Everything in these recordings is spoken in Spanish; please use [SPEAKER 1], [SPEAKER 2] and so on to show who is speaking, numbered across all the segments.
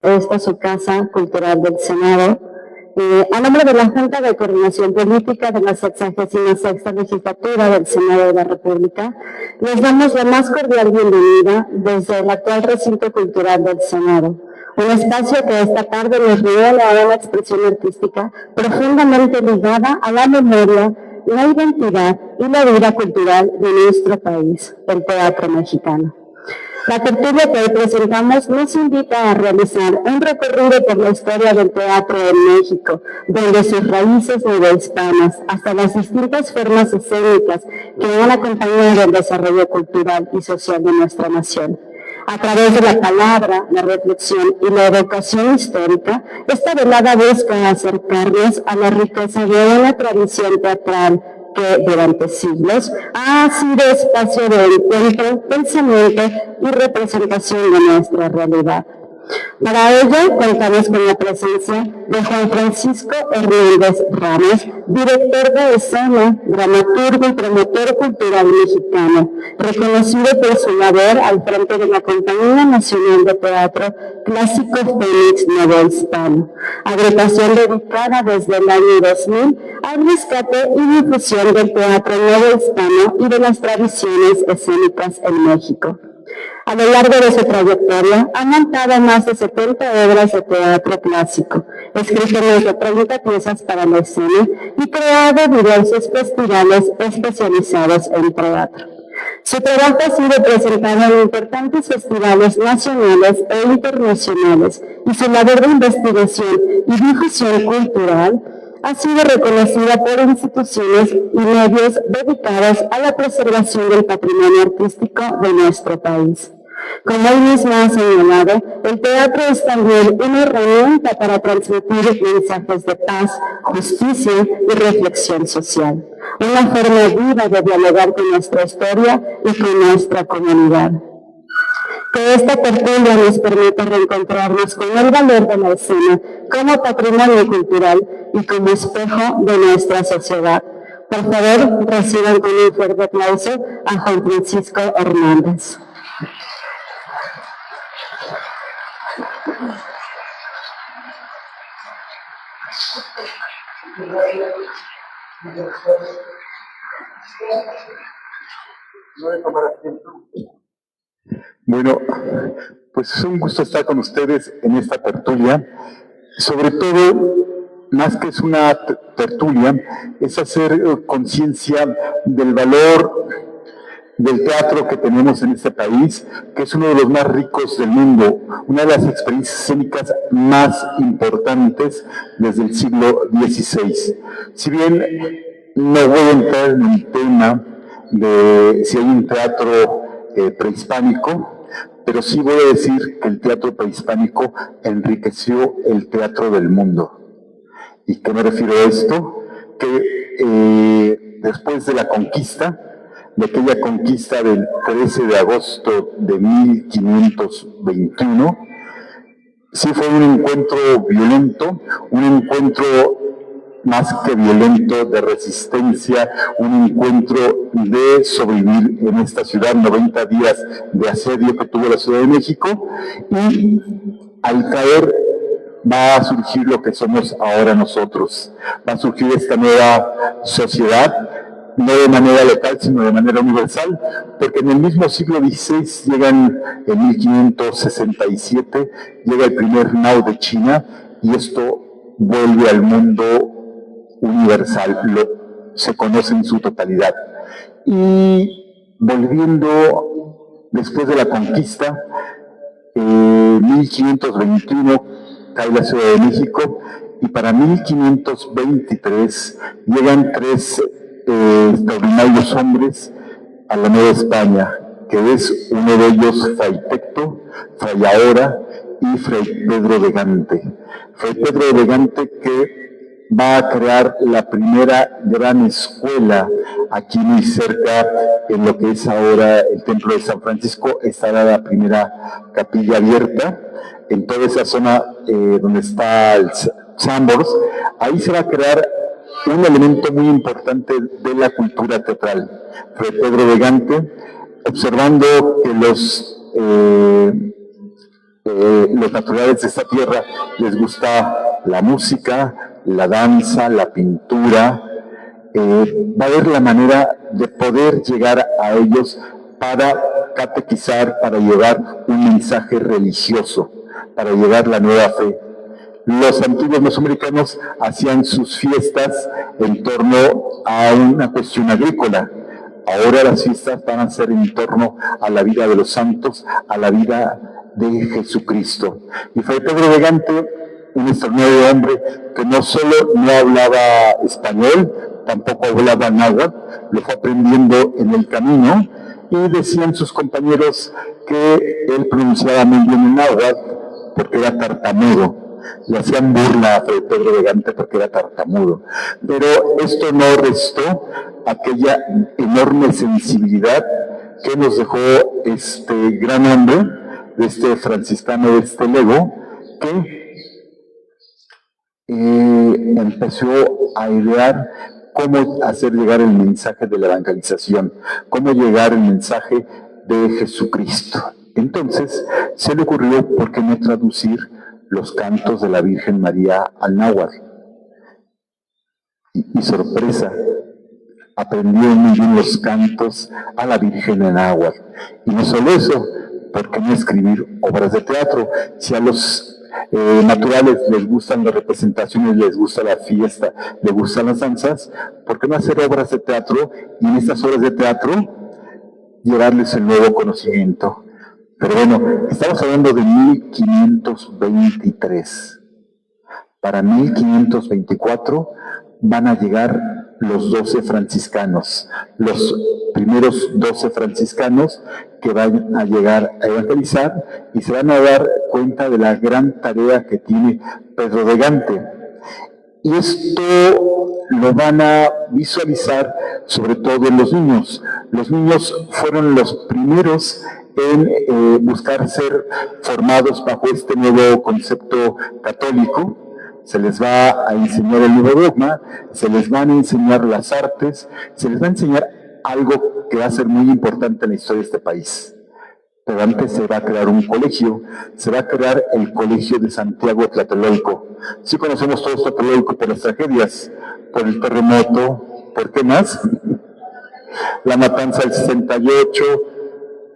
[SPEAKER 1] Esta es su Casa Cultural del Senado. A nombre de la Junta de Coordinación Política de la 66ª Legislatura del Senado de la República, les damos la más cordial bienvenida desde el actual Recinto Cultural del Senado, un espacio que esta tarde nos revela una expresión artística profundamente ligada a la memoria, la identidad y la vida cultural de nuestro país, el teatro mexicano. La tertulia que hoy presentamos nos invita a realizar un recorrido por la historia del teatro en México, desde sus raíces neohispanas hasta las distintas formas escénicas que han acompañado el desarrollo cultural y social de nuestra nación. A través de la palabra, la reflexión y la evocación histórica, esta velada busca acercarnos a la riqueza de una tradición teatral que durante siglos ha sido espacio de encuentro, pensamiento y representación de nuestra realidad. Para ello, contamos con la presencia de Juan Francisco Hernández Ramos, director de escena, dramaturgo y promotor cultural mexicano, reconocido por su labor al frente de la Compañía Nacional de Teatro Clásico Félix Novohispano, agrupación dedicada desde el año 2000 al rescate y difusión del teatro novohispano y de las tradiciones escénicas en México. A lo largo de su trayectoria, ha montado más de 70 obras de teatro clásico, escrito más de 30 piezas para la escena y creado diversos festivales especializados en teatro. Su trabajo ha sido presentado en importantes festivales nacionales e internacionales y su labor de investigación y difusión cultural ha sido reconocida por instituciones y medios dedicados a la preservación del patrimonio artístico de nuestro país. Como él mismo ha señalado, el teatro es también una herramienta para transmitir mensajes de paz, justicia y reflexión social, una forma viva de dialogar con nuestra historia y con nuestra comunidad. Que esta tertulia nos permita reencontrarnos con el valor de la escena como patrimonio cultural y como espejo de nuestra sociedad. Por favor, reciban con un fuerte aplauso a Juan Francisco Hernández.
[SPEAKER 2] Bueno, pues es un gusto estar con ustedes en esta tertulia. Sobre todo, más que es una tertulia, es hacer conciencia del valor del teatro que tenemos en este país, que es uno de los más ricos del mundo, una de las experiencias escénicas más importantes desde el siglo XVI. Si bien no voy a entrar en el tema de si hay un teatro prehispánico, pero sí voy a decir que el teatro prehispánico enriqueció el teatro del mundo. ¿Y qué me refiero a esto? Que después de la conquista, de aquella conquista del 13 de agosto de 1521, sí fue un encuentro violento, un encuentro más que violento de resistencia, un encuentro de sobrevivir en esta ciudad, 90 días de asedio que tuvo la Ciudad de México, y al caer va a surgir lo que somos ahora nosotros, va a surgir esta nueva sociedad, no de manera local, sino de manera universal, porque en el mismo siglo XVI llegan, en 1567, llega el primer Mao de China, y esto vuelve al mundo universal, se conoce en su totalidad. Y volviendo después de la conquista, 1521 cae la Ciudad de México, y para 1523 llegan tres extraordinarios hombres a la Nueva España, que es uno de ellos Fray Tecto, Fray Ahora y Fray Pedro de Gante. Fray Pedro de Gante, que va a crear la primera gran escuela aquí muy cerca, en lo que es ahora el Templo de San Francisco. Estará la primera capilla abierta en toda esa zona donde está el Chambers. Ahí se va a crear un elemento muy importante de la cultura teatral. Fray Pedro de Gante, observando que los los naturales de esta tierra les gusta la música, la danza, la pintura. Va a haber la manera de poder llegar a ellos para catequizar, para llevar un mensaje religioso, para llevar la nueva fe. Los antiguos mesoamericanos hacían sus fiestas en torno a una cuestión agrícola. Ahora las fiestas van a ser en torno a la vida de los santos, a la vida de Jesucristo. Y Fray Pedro de Gante, un extraordinario hombre que no solo no hablaba español, tampoco hablaba náhuatl, lo fue aprendiendo en el camino, y decían sus compañeros que él pronunciaba muy bien el náhuatl porque era tartamudo. Le hacían burla a Fray Pedro de Gante porque era tartamudo. Pero esto no restó aquella enorme sensibilidad que nos dejó este gran hombre, este franciscano de este lego, que empezó a idear cómo hacer llegar el mensaje de la evangelización, cómo llegar el mensaje de Jesucristo. Entonces se le ocurrió, ¿por qué no traducir los cantos de la Virgen María al náhuatl? Y sorpresa, aprendió muy bien los cantos a la Virgen en náhuatl. Y no solo eso, ¿por qué no escribir obras de teatro? Si a los naturales les gustan las representaciones, les gusta la fiesta, les gustan las danzas, ¿por qué no hacer obras de teatro y en estas obras de teatro llevarles el nuevo conocimiento? Pero bueno, estamos hablando de 1523. Para 1524 van a llegar los 12 franciscanos, los primeros 12 franciscanos que van a llegar a evangelizar y se van a dar cuenta de la gran tarea que tiene Pedro de Gante. Y esto lo van a visualizar sobre todo en los niños. Los niños fueron los primeros en buscar ser formados bajo este nuevo concepto católico. Se les va a enseñar el nuevo dogma, se les van a enseñar las artes, se les va a enseñar algo que va a ser muy importante en la historia de este país. Pero antes se va a crear un colegio, se va a crear el Colegio de Santiago Tlatelolco. Sí conocemos todos Tlatelolco por las tragedias, por el terremoto, ¿por qué más? La matanza del 68,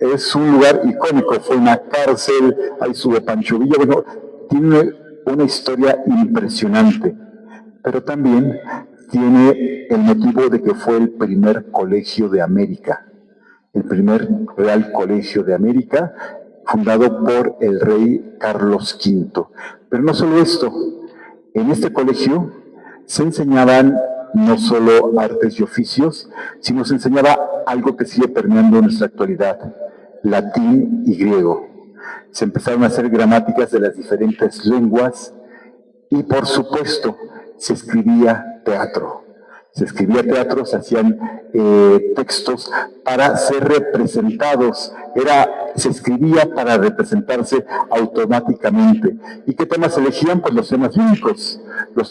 [SPEAKER 2] es un lugar icónico, fue una cárcel, ahí sube Pancho Villa, bueno, tiene una historia impresionante, pero también tiene el motivo de que fue el primer colegio de América, el primer Real Colegio de América, fundado por el rey Carlos V. Pero no solo esto, en este colegio se enseñaban no solo artes y oficios, sino se enseñaba algo que sigue permeando en nuestra actualidad, latín y griego. Se empezaron a hacer gramáticas de las diferentes lenguas y, por supuesto, se escribía teatro. Se hacían textos para ser representados. Se escribía para representarse automáticamente. ¿Y qué temas elegían? Pues los temas bíblicos. Los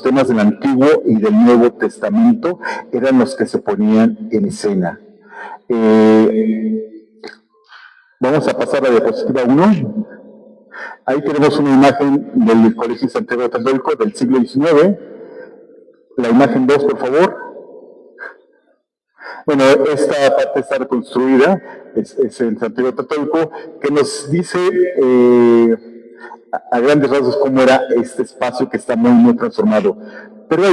[SPEAKER 2] temas del Antiguo y del Nuevo Testamento eran los que se ponían en escena. Vamos a pasar a la diapositiva 1. Ahí tenemos una imagen del Colegio Santiago Tlatelolco del siglo XIX. La imagen 2, por favor. Bueno, esta parte está reconstruida, es en Santiago Tlatelolco, que nos dice a grandes rasgos cómo era este espacio que está muy, muy transformado. Pero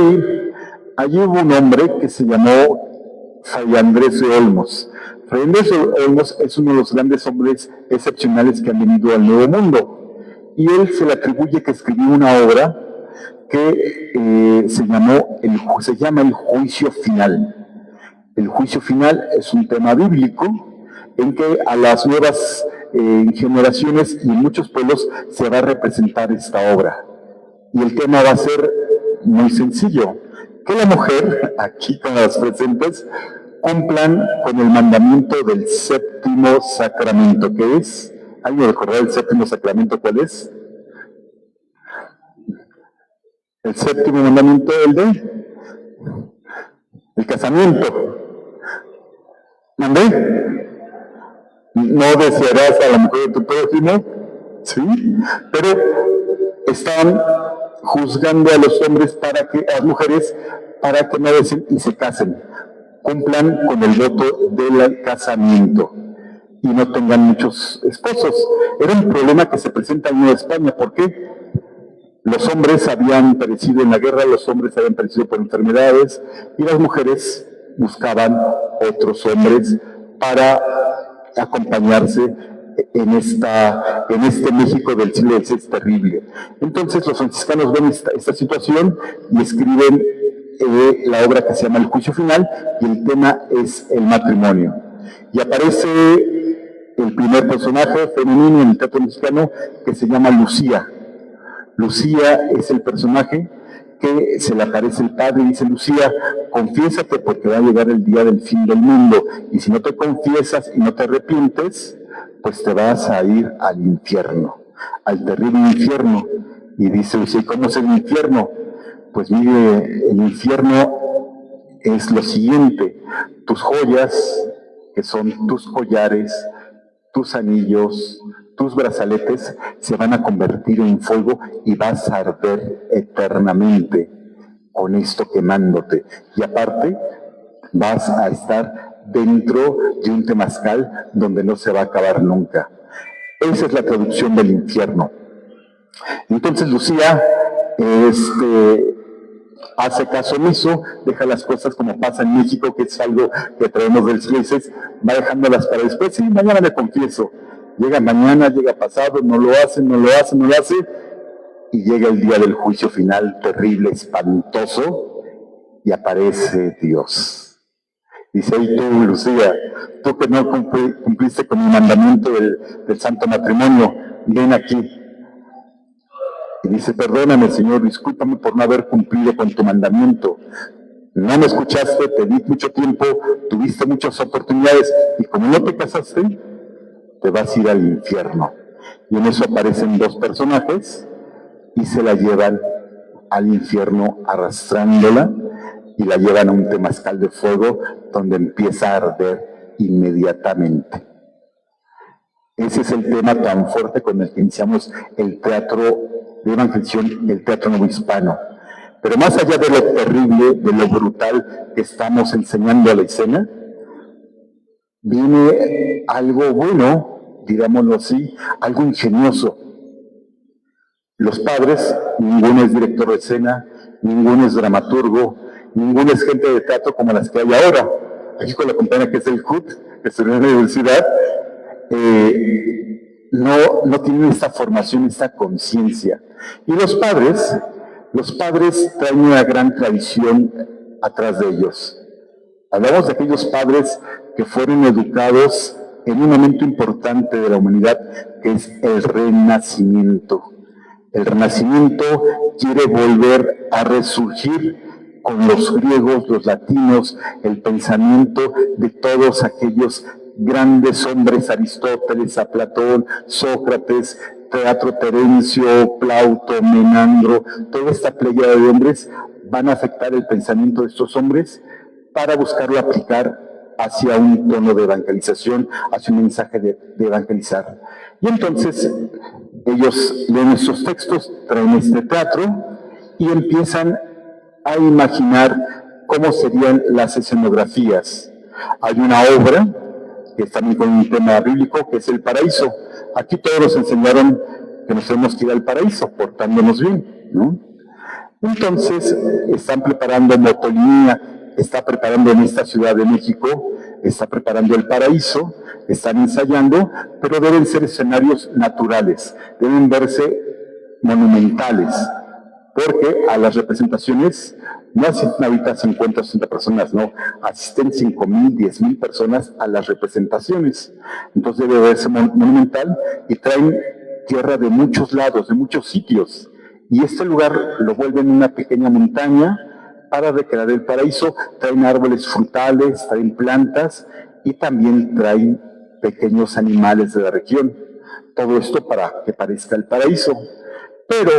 [SPEAKER 2] allí hubo un hombre que se llamó Fray Andrés de Olmos. Fray Andrés de Olmos es uno de los grandes hombres excepcionales que han venido al Nuevo Mundo. Y él se le atribuye que escribió una obra que se llama El Juicio Final. El Juicio Final es un tema bíblico en que a las nuevas generaciones y en muchos pueblos se va a representar esta obra. Y el tema va a ser muy sencillo, que la mujer, aquí con las presentes, cumplan con el mandamiento del séptimo sacramento, que es, ¿alguien recordará el séptimo sacramento cuál es? El séptimo mandamiento, el casamiento. ¿Mandé? No desearás a la mujer de tu prójimo ¿sí? Pero están juzgando a los hombres a las mujeres, para que no besen y se casen, cumplan con el voto del casamiento y no tengan muchos esposos. Era un problema que se presenta en Nueva España. ¿Por qué? Los hombres habían perecido en la guerra, los hombres habían perecido por enfermedades y las mujeres buscaban otros hombres para acompañarse en este México del siglo XVI terrible. Entonces los franciscanos ven esta situación y escriben la obra que se llama El Juicio Final, y el tema es el matrimonio. Y aparece el primer personaje femenino en el teatro mexicano, que se llama Lucía. Lucía es el personaje que se le aparece el padre y dice: Lucía, confiésate porque va a llegar el día del fin del mundo, y si no te confiesas y no te arrepientes, pues te vas a ir al infierno, al terrible infierno. Y dice Lucía: ¿cómo es el infierno? Pues mire, el infierno es lo siguiente: tus joyas, que son tus collares, tus anillos, tus brazaletes, se van a convertir en fuego y vas a arder eternamente con esto quemándote. Y aparte, vas a estar dentro de un temazcal donde no se va a acabar nunca. Esa es la traducción del infierno. Entonces Lucía hace caso omiso, deja las cosas como pasa en México, que es algo que traemos del siglo XVI, va dejándolas para después. Sí, mañana me confieso. Llega mañana, llega pasado, no lo hace, y llega el día del juicio final, terrible, espantoso, y aparece Dios. Dice: ahí tú, Lucía, tú que no cumpliste con el mandamiento del santo matrimonio, ven aquí. Y dice: perdóname, Señor, discúlpame por no haber cumplido con tu mandamiento. No me escuchaste, te di mucho tiempo, tuviste muchas oportunidades, y como no te casaste, te vas a ir al infierno. Y en eso aparecen dos personajes y se la llevan al infierno arrastrándola, y la llevan a un temazcal de fuego donde empieza a arder inmediatamente. Ese es el tema tan fuerte con el que iniciamos el teatro de evangelización, el teatro novohispano. Pero más allá de lo terrible, de lo brutal que estamos enseñando a la escena, viene algo bueno, digámoslo así, algo ingenioso. Los padres, ninguno es director de escena, ninguno es dramaturgo, ninguno es gente de teatro como las que hay ahora. Aquí con la compañía que es el CUT, que estudió en la universidad, no tienen esta formación, esta conciencia. Y los padres traen una gran tradición atrás de ellos. Hablamos de aquellos padres que fueron educados en un momento importante de la humanidad, que es el Renacimiento. El Renacimiento quiere volver a resurgir con los griegos, los latinos, el pensamiento de todos aquellos grandes hombres: Aristóteles, a Platón, Sócrates, Teatro Terencio, Plauto, Menandro. Toda esta pléyada de hombres van a afectar el pensamiento de estos hombres para buscarlo aplicar hacia un tono de evangelización, hacia un mensaje de evangelizar. Y entonces ellos leen estos textos, traen este teatro y empiezan a imaginar cómo serían las escenografías. Hay una obra que es también con un tema bíblico, que es el paraíso. Aquí todos nos enseñaron que nos tenemos que ir al paraíso, portándonos bien, ¿no? Entonces están preparando Motolinía, está preparando en esta Ciudad de México, está preparando el paraíso, están ensayando, pero deben ser escenarios naturales, deben verse monumentales, porque a las representaciones no asisten ahorita 50 o 60 personas, no, asisten 5,000, 10,000 personas a las representaciones. Entonces debe verse monumental, y traen tierra de muchos lados, de muchos sitios, y este lugar lo vuelven una pequeña montaña para recrear el paraíso. Traen árboles frutales, traen plantas y también traen pequeños animales de la región. Todo esto para que parezca el paraíso. Pero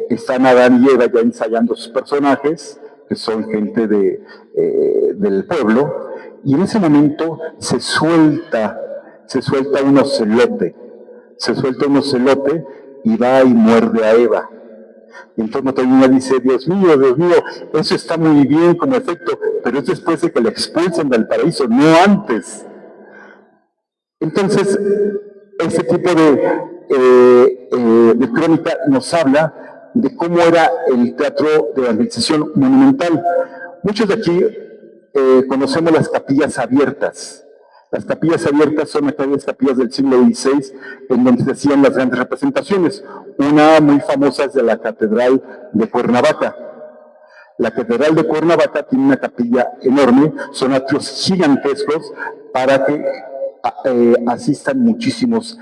[SPEAKER 2] están Adán y Eva ya ensayando sus personajes, que son gente del pueblo, y en ese momento se suelta un ocelote se suelta un ocelote y va y muerde a Eva. Y entonces Matonina dice, Dios mío, eso está muy bien como efecto, pero es después de que la expulsen del paraíso, no antes. Entonces, ese tipo de crónica nos habla de cómo era el teatro de evangelización monumental. Muchos de aquí conocemos las capillas abiertas. Las capillas abiertas son aquellas capillas del siglo XVI en donde se hacían las grandes representaciones. Una muy famosa es de la Catedral de Cuernavaca. La Catedral de Cuernavaca tiene una capilla enorme, son atrios gigantescos para que asistan muchísimos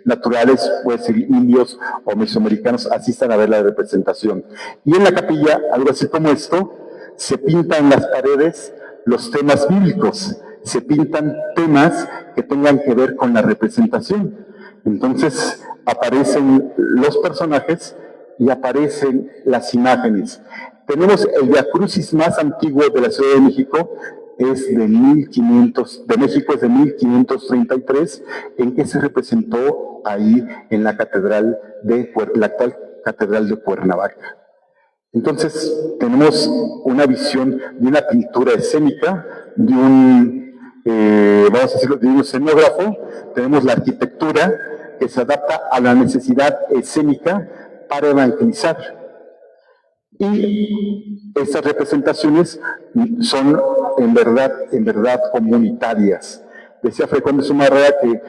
[SPEAKER 2] naturales, puede ser indios o mesoamericanos, asistan a ver la representación. Y en la capilla, algo así como esto, se pintan las paredes los temas bíblicos, se pintan temas que tengan que ver con la representación. Entonces aparecen los personajes y aparecen las imágenes. Tenemos el Via Crucis más antiguo de la Ciudad de México, es de 1500, de México es de 1533, en que se representó ahí en la catedral la actual Catedral de Cuernavaca. Entonces, tenemos una visión de una pintura escénica, de un, vamos a decirlo, de un escenógrafo. Tenemos la arquitectura que se adapta a la necesidad escénica para evangelizar. Y estas representaciones son en verdad comunitarias. Decía Fray Juan de Zumárraga que él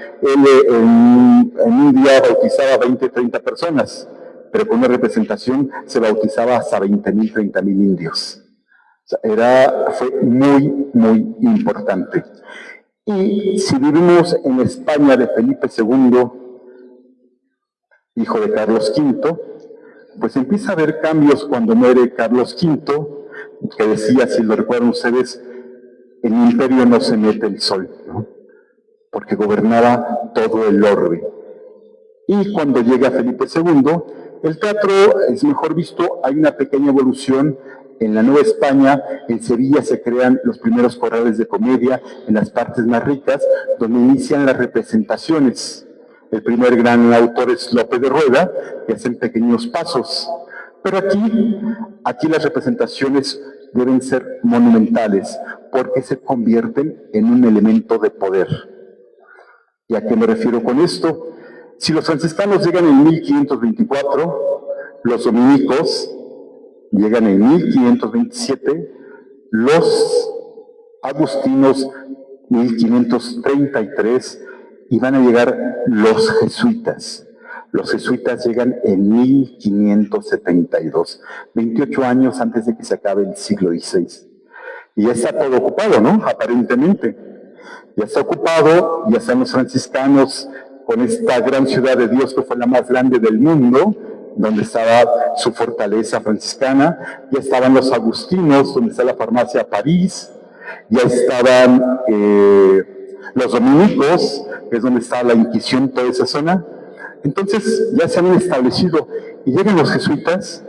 [SPEAKER 2] en un día bautizaba 20, 30 personas, pero con una representación se bautizaba hasta 20,000, 30,000 indios. O sea, fue muy, muy importante. Y si vivimos en España de Felipe II, hijo de Carlos V, pues empieza a haber cambios cuando muere Carlos V, que decía, si lo recuerdan ustedes, en el imperio no se mete el sol, ¿no? Porque gobernaba todo el orbe. Y cuando llega Felipe II, el teatro es mejor visto, hay una pequeña evolución. En la Nueva España, en Sevilla se crean los primeros corrales de comedia, en las partes más ricas, donde inician las representaciones. El primer gran autor es Lope de Rueda, que hacen pequeños pasos. Pero aquí las representaciones deben ser monumentales, porque se convierten en un elemento de poder. ¿Y a qué me refiero con esto? Si los franciscanos llegan en 1524, los dominicos llegan en 1527, los agustinos 1533, y van a llegar los jesuitas. Los jesuitas llegan en 1572, 28 años antes de que se acabe el siglo XVI. Y ya está todo ocupado, ¿no? Aparentemente. Ya está ocupado, ya están los franciscanos con esta gran ciudad de Dios que fue la más grande del mundo, donde estaba su fortaleza franciscana, ya estaban los agustinos, donde está la farmacia París, ya estaban los dominicos, que es donde está la Inquisición, toda esa zona. Entonces ya se habían establecido, y llegan los jesuitas,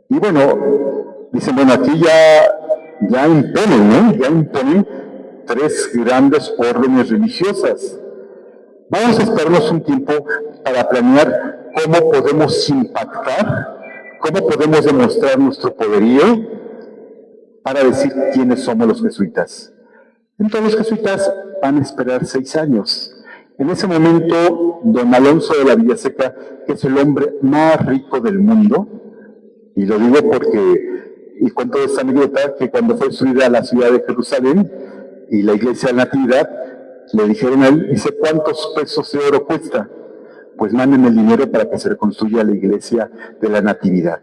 [SPEAKER 2] y bueno, dicen, bueno, aquí ya imponen, ¿no? Ya imponen 3 grandes órdenes religiosas. Vamos a esperarnos un tiempo para planear cómo podemos impactar, cómo podemos demostrar nuestro poderío para decir quiénes somos los jesuitas. Entonces los jesuitas van a esperar 6 años. En ese momento, don Alonso de la Villaseca, que es el hombre más rico del mundo, y lo digo porque, y cuento esta anécdota, que cuando fue destruida la ciudad de Jerusalén y la iglesia de la Natividad, le dijeron a él, dice, ¿cuántos pesos de oro cuesta? Pues manden el dinero para que se reconstruya la iglesia de la Natividad.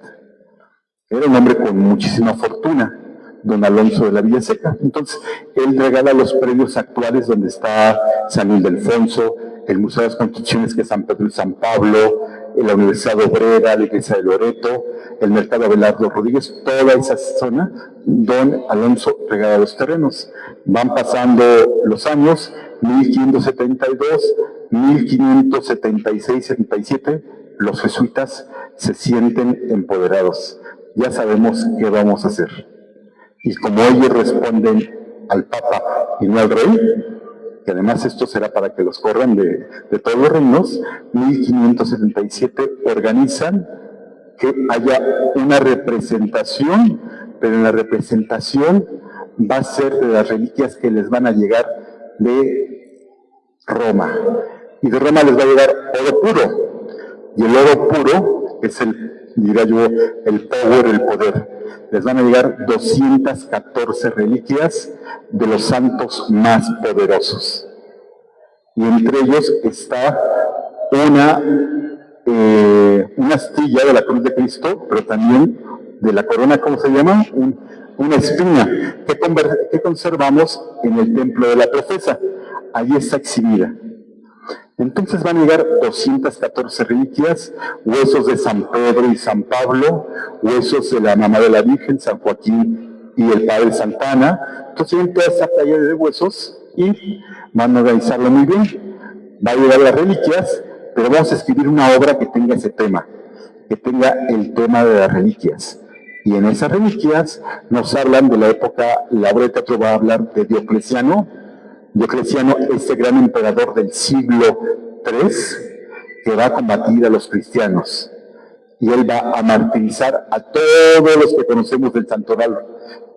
[SPEAKER 2] Era un hombre con muchísima fortuna, don Alonso de la Villaseca. Entonces, él regala los predios actuales donde está San Ildefonso, el Museo de las Construcciones, que es San Pedro y San Pablo, la Universidad Obrera, la Iglesia de Loreto, el Mercado Abelardo Rodríguez, toda esa zona, don Alonso regala los terrenos. Van pasando los años, 1572, 1576, 77, los jesuitas se sienten empoderados. Ya sabemos qué vamos a hacer. Y como ellos responden al Papa y no al Rey, que además esto será para que los corran de todos los reinos, 1577 organizan que haya una representación, pero en la representación va a ser de las reliquias que les van a llegar de Roma. Y de Roma les va a llegar oro puro. Y el oro puro es diría yo, el power, el poder. Les van a llegar 214 reliquias de los santos más poderosos. Y entre ellos está una astilla de la cruz de Cristo, pero también de la corona, ¿cómo se llama? Una espina que conservamos en el templo de la profesa. Allí está exhibida. Entonces van a llegar 214 reliquias, huesos de San Pedro y San Pablo, huesos de la mamá de la Virgen, San Joaquín y el padre Santana. Entonces vienen toda esa playa de huesos y van a organizarlo muy bien. Va a llegar las reliquias, pero vamos a escribir una obra que tenga ese tema, que tenga el tema de las reliquias. Y en esas reliquias nos hablan de la época, la obra de teatro va a hablar de Diocleciano, este gran emperador del siglo III, que va a combatir a los cristianos. Y él va a martirizar a todos los que conocemos del santoral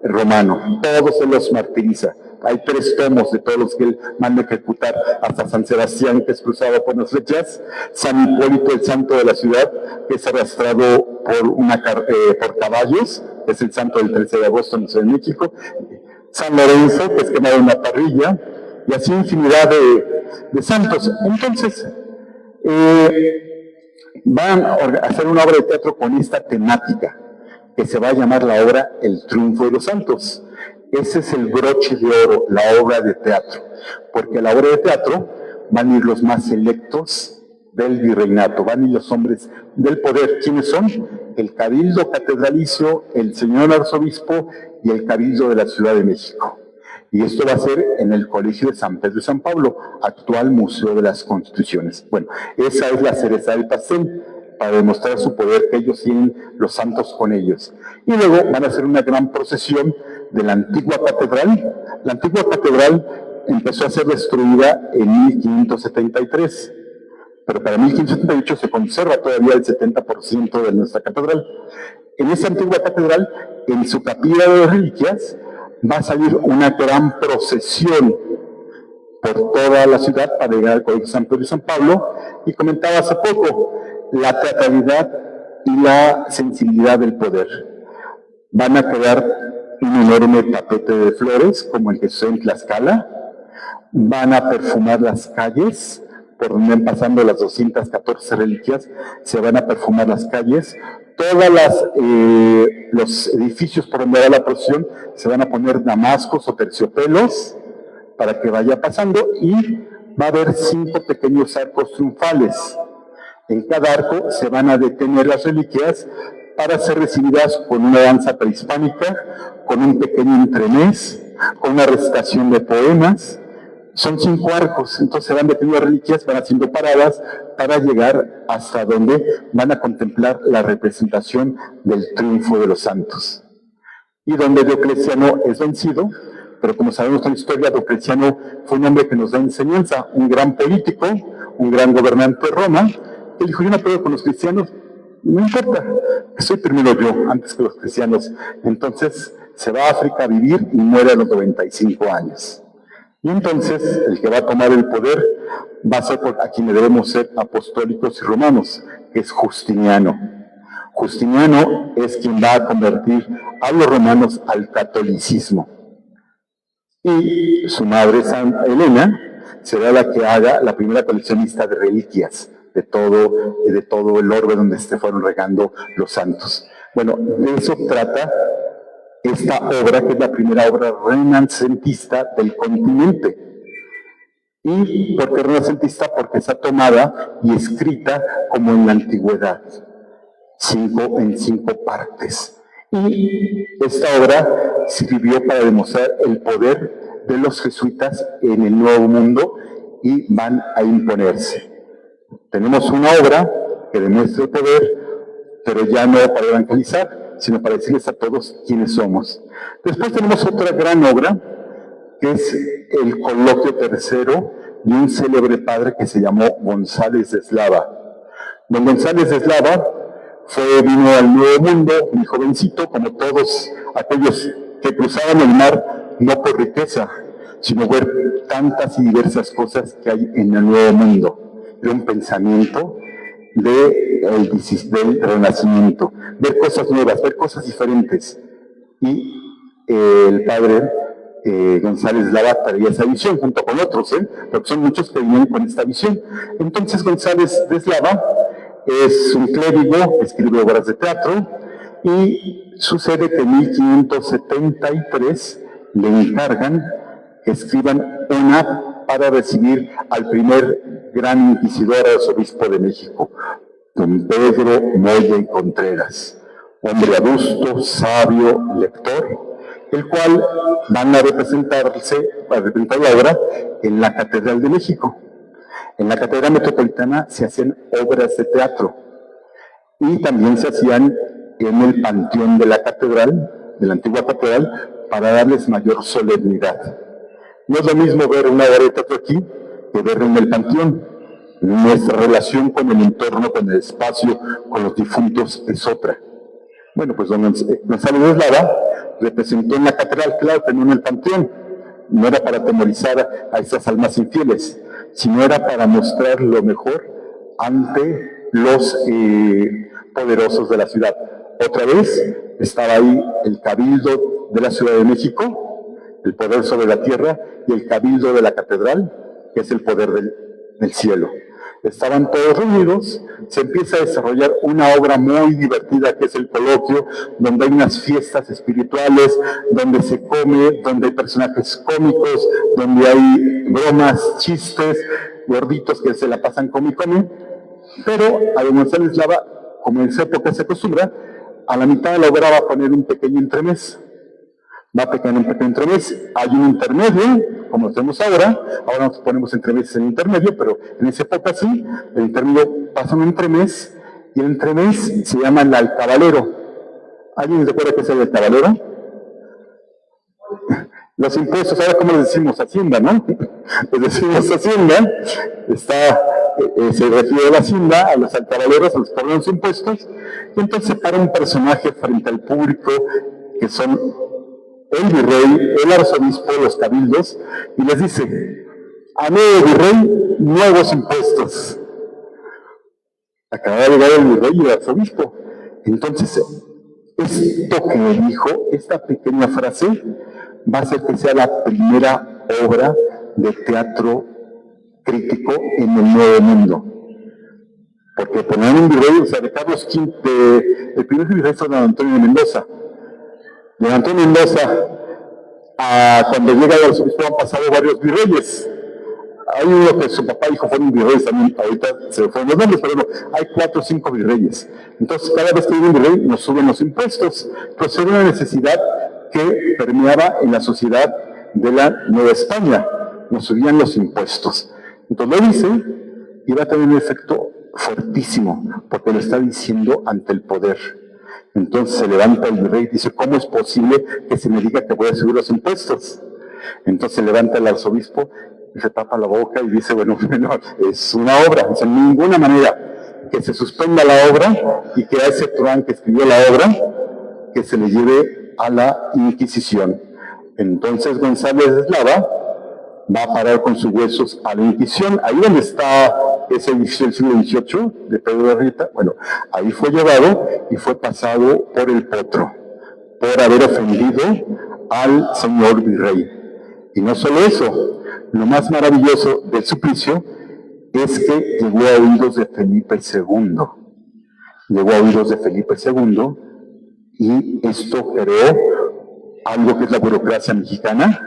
[SPEAKER 2] romano. Todos se los martiriza. Hay 3 tomos de todos los que él manda ejecutar, hasta San Sebastián, que es cruzado por las flechas, San Hipólito, el santo de la ciudad, que es arrastrado por caballos, que es el santo del 13 de agosto en la Ciudad de México, San Lorenzo, que es quemado en una parrilla, y así infinidad de santos. Entonces, van a hacer una obra de teatro con esta temática, que se va a llamar la obra El Triunfo de los Santos. Ese es el broche de oro, la obra de teatro, porque a la obra de teatro van a ir los más selectos del virreinato, van a ir los hombres del poder. ¿Quiénes son? El Cabildo Catedralicio, el señor arzobispo y el Cabildo de la Ciudad de México. Y esto va a ser en el Colegio de San Pedro y San Pablo, actual Museo de las Constituciones. Bueno, esa es la cereza del pastel, para demostrar su poder, que ellos tienen los santos con ellos. Y luego van a hacer una gran procesión de la antigua catedral. La antigua catedral empezó a ser destruida en 1573, pero para 1578 se conserva todavía el 70% de nuestra catedral. En esa antigua catedral, en su capilla de reliquias, va a salir una gran procesión por toda la ciudad para llegar al Colegio de San Pedro y San Pablo. Y comentaba hace poco la teatralidad y la sensibilidad del poder. Van a quedar un enorme tapete de flores, como el que se ve en Tlaxcala. Van a perfumar las calles, por donde van pasando las 214 reliquias, se van a perfumar las calles. Todos los edificios por donde va la procesión se van a poner damascos o terciopelos para que vaya pasando, y va a haber 5 pequeños arcos triunfales. En cada arco se van a detener las reliquias para ser recibidas con una danza prehispánica, con un pequeño entremés, con una recitación de poemas. Son 5 arcos, entonces se van deteniendo las reliquias, van haciendo paradas para llegar hasta donde van a contemplar la representación del triunfo de los santos. Y donde Diocleciano es vencido, pero como sabemos en la historia, Diocleciano fue un hombre que nos da enseñanza, un gran político, un gran gobernante de Roma. Él dijo: yo no puedo con los cristianos, no importa, soy primero yo, antes que los cristianos. Entonces se va a África a vivir y muere a los 95 años. Y entonces el que va a tomar el poder va a ser a quien le debemos ser apostólicos y romanos, que es Justiniano. Justiniano es quien va a convertir a los romanos al catolicismo. Y su madre, Santa Elena, será la que haga la primera coleccionista de reliquias de todo el orbe donde se fueron regando los santos. Bueno, de eso trata esta obra, que es la primera obra renacentista del continente. ¿Y por qué renacentista? Porque está tomada y escrita como en la antigüedad, en 5 partes. Y esta obra sirvió para demostrar el poder de los jesuitas en el Nuevo Mundo, y van a imponerse. Tenemos una obra que demuestra el poder, pero ya no para evangelizar, sino para decirles a todos quiénes somos. Después tenemos otra gran obra, que es el coloquio tercero de un célebre padre que se llamó González de Eslava. Don González de Eslava vino al Nuevo Mundo, muy jovencito, como todos aquellos que cruzaban el mar, no por riqueza, sino ver tantas y diversas cosas que hay en el Nuevo Mundo. Era un pensamiento del Renacimiento, ver cosas nuevas, ver cosas diferentes. Y el padre González de Eslava traía esa visión, junto con otros, porque son muchos que vienen con esta visión. Entonces González de Eslava es un clérigo, escribe obras de teatro, y sucede que en 1573 le encargan que escriban una para recibir al primer gran inquisidor arzobispo de México, don Pedro Moya y Contreras, hombre adusto, sabio, lector, el cual van a representar la obra en la Catedral de México. En la Catedral Metropolitana se hacían obras de teatro y también se hacían en el panteón de la catedral, de la antigua catedral, para darles mayor solemnidad. No es lo mismo ver una obra de teatro aquí que verla en el panteón. Nuestra relación con el entorno, con el espacio, con los difuntos es otra. Bueno, pues don González de Eslava representó en la catedral, claro, pero no en el panteón. No era para atemorizar a esas almas infieles, sino era para mostrar lo mejor ante los poderosos de la ciudad. Otra vez estaba ahí el cabildo de la Ciudad de México, el poder sobre la tierra, y el cabildo de la catedral, que es el poder del cielo. Estaban todos reunidos, se empieza a desarrollar una obra muy divertida que es el coloquio, donde hay unas fiestas espirituales, donde se come, donde hay personajes cómicos, donde hay bromas, chistes, gorditos que se la pasan come y come. Pero a don González de Eslava, como en esa época se acostumbra, a la mitad de la obra va a poner un pequeño entremés. Va a poner un pequeño entremés, hay un intermedio, como lo tenemos ahora nos ponemos entremeses en el intermedio, pero en esa época sí, el intermedio pasa un entremés, y el entremés se llama el alcabalero. ¿Alguien se acuerda qué es el alcabalero? Los impuestos, ahora cómo les decimos, Hacienda, ¿no? Les decimos Hacienda, se refiere a la Hacienda, a los alcabaleros, a los que cobran los impuestos, y entonces para un personaje frente al público, que son el virrey, el arzobispo, los cabildos, y les dice: a nuevo virrey, nuevos impuestos. Acaba de llegar el virrey y el arzobispo. Entonces, esto que me dijo, esta pequeña frase, va a hacer que sea la primera obra de teatro crítico en el Nuevo Mundo. Porque poner un virrey, o sea, de Carlos V, el primer virrey fue don Antonio de Mendoza. De Antonio Mendoza, cuando llega el arzobispo han pasado varios virreyes. Hay uno que su papá dijo fueron virreyes también, ahorita se fueron los nombres, pero no, hay 4 o 5 virreyes. Entonces, cada vez que hay un virrey, nos suben los impuestos. Pues era una necesidad que permeaba en la sociedad de la Nueva España. Nos subían los impuestos. Entonces lo dice, y va a tener un efecto fuertísimo, porque lo está diciendo ante el poder. Entonces se levanta el virrey y dice: ¿cómo es posible que se me diga que voy a subir los impuestos? Entonces se levanta el arzobispo y se tapa la boca y dice: bueno, es una obra, o sea, en ninguna manera que se suspenda la obra y que a ese truán que escribió la obra, que se le lleve a la Inquisición. Entonces González de Eslava va a parar con sus huesos a la Inquisición, ahí donde está ese edificio del siglo XVIII de Pedro de Rieta. Bueno, ahí fue llevado y fue pasado por el potro, por haber ofendido al señor virrey. Y no solo eso, lo más maravilloso del suplicio es que llegó a oídos de Felipe II. Llegó a oídos de Felipe II, y esto creó algo que es la burocracia mexicana.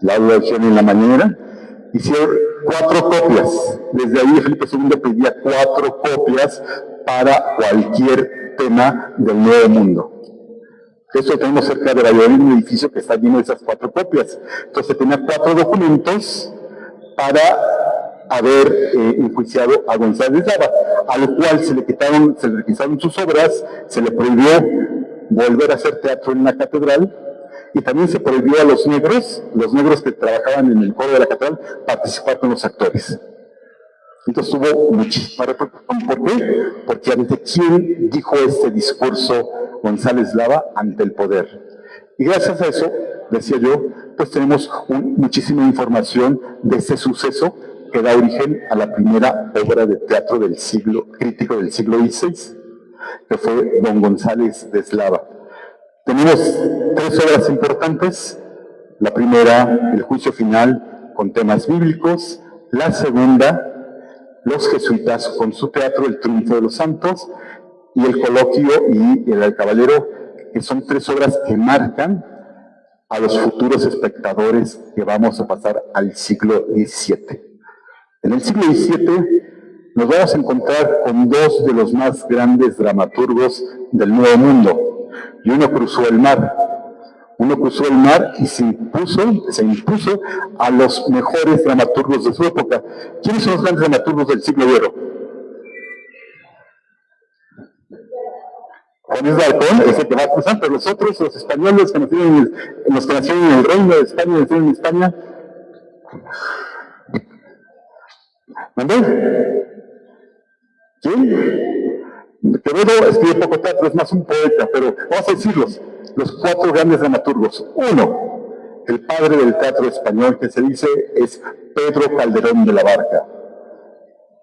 [SPEAKER 2] La adoración en la mañana, hicieron 4 copias. Desde ahí Felipe II pedía 4 copias para cualquier tema del Nuevo Mundo. Esto tenemos cerca de Valladolid, un edificio que está lleno de esas 4 copias. Entonces tenía 4 documentos para haber enjuiciado a González de Eslava, al cual se le requisaron sus obras, se le prohibió volver a hacer teatro en la catedral, y también se prohibió a los negros que trabajaban en el coro de la catedral, participar con los actores. Entonces hubo muchísima repercusión. ¿Por qué? Porque ante quién dijo este discurso González Lava, ante el poder. Y gracias a eso, decía yo, pues tenemos muchísima información de ese suceso que da origen a la primera obra de teatro del siglo crítico del siglo XVI, que fue Don González de Eslava. Tenemos 3 obras importantes. La primera, El juicio final, con temas bíblicos. La segunda, Los jesuitas con su teatro, El triunfo de los santos, y El coloquio y El caballero, que son 3 obras que marcan a los futuros espectadores que vamos a pasar al siglo XVII. En el siglo XVII nos vamos a encontrar con 2 de los más grandes dramaturgos del Nuevo Mundo, y uno cruzó el mar. Y se impuso a los mejores dramaturgos de su época. ¿Quiénes son los grandes dramaturgos del siglo de oro? Juan Luis de Arcón es el que va a cruzar, pero los otros, los españoles que nacieron en el Reino de España, nacieron en España. ¿Mandé? ¿Quién? Quevedo escribe poco teatro, es más un poeta, pero vamos a decirlos. Los 4 grandes dramaturgos. 1, el padre del teatro español, que se dice es Pedro Calderón de la Barca.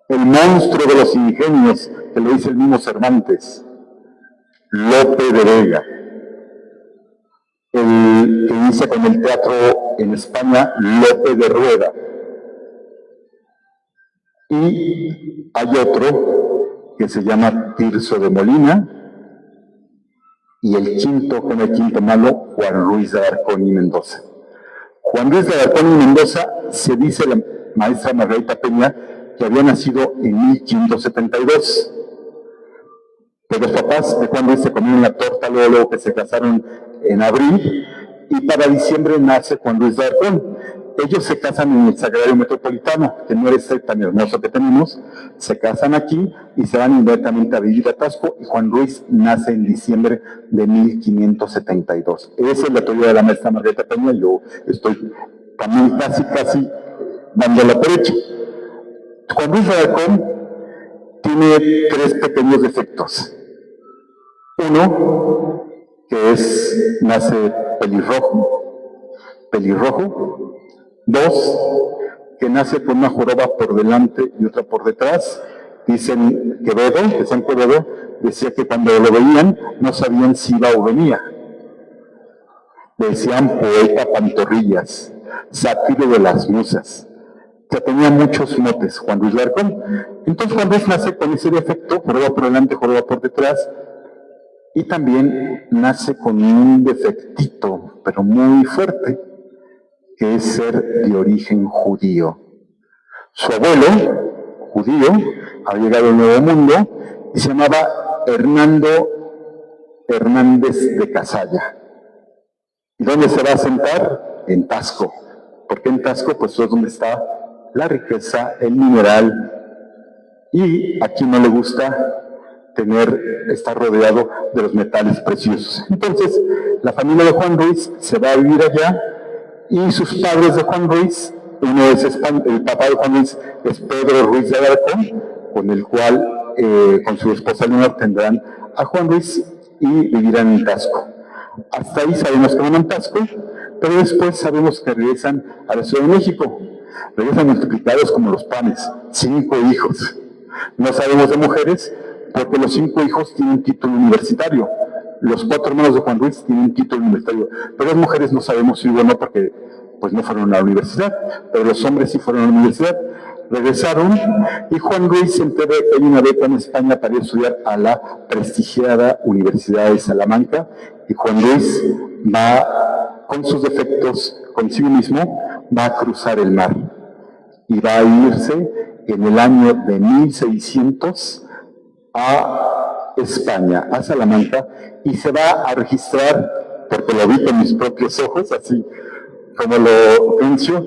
[SPEAKER 2] El monstruo de los ingenios, que lo dice el mismo Cervantes, Lope de Vega. El que inicia con el teatro en España, Lope de Rueda. Y hay otro que se llama Tirso de Molina, y el quinto, con el quinto malo, Juan Ruiz de Alarcón y Mendoza. Juan Ruiz de Alarcón y Mendoza, se dice la maestra Margarita Peña, que había nacido en 1572. Pero los papás de Juan Ruiz se comieron la torta luego que se casaron en abril, y para diciembre nace Juan Ruiz de Alarcón. Ellos se casan en el Sagrario Metropolitano, que no es tan hermoso que tenemos. Se casan aquí y se van inmediatamente a vivir a Tasco, y Juan Ruiz nace en diciembre de 1572. Esa es la teoría de la maestra Margarita Peña, y yo estoy también casi dándola por hecho. Juan Ruiz de Alarcón tiene 3 pequeños defectos. Uno, que nace pelirrojo. 2, que nace con una joroba por delante y otra por detrás. Dicen Quevedo, decía que cuando lo veían no sabían si iba o venía. Le decían poeta pantorrillas, sátiro de las musas. Que tenía muchos motes, Juan Ruiz de Alarcón. Entonces Juan Ruiz nace con ese defecto, joroba por delante, joroba por detrás, y también nace con un defectito, pero muy fuerte, que es ser de origen judío. Su abuelo, judío, había llegado al Nuevo Mundo y se llamaba Hernando Hernández de Casalla. ¿Y dónde se va a sentar? En Tasco. ¿Por qué en Tasco? Pues es donde está la riqueza, el mineral, y aquí no le gusta estar rodeado de los metales preciosos. Entonces, la familia de Juan Ruiz se va a vivir allá, y sus padres de Juan Ruiz, uno es el papá de Juan Ruiz es Pedro Ruiz de Alarcón, con el cual, con su esposa Leonor, tendrán a Juan Ruiz y vivirán en Tasco. Hasta ahí sabemos que van a Tasco, pero después sabemos que regresan a la Ciudad de México. Regresan multiplicados como los panes, 5 hijos. No sabemos de mujeres, porque los 5 hijos tienen título universitario. Los 4 hermanos de Juan Ruiz tienen título universitario, pero las mujeres no sabemos si hubo o no, porque pues no fueron a la universidad, pero los hombres sí fueron a la universidad. Regresaron, y Juan Ruiz se entera que hay una beca en España para ir a estudiar a la prestigiada Universidad de Salamanca, y Juan Ruiz va, con sus defectos consigo mismo, va a cruzar el mar, y va a irse en el año de 1600 a España, a Salamanca, y se va a registrar, porque lo vi con mis propios ojos, así como lo venció,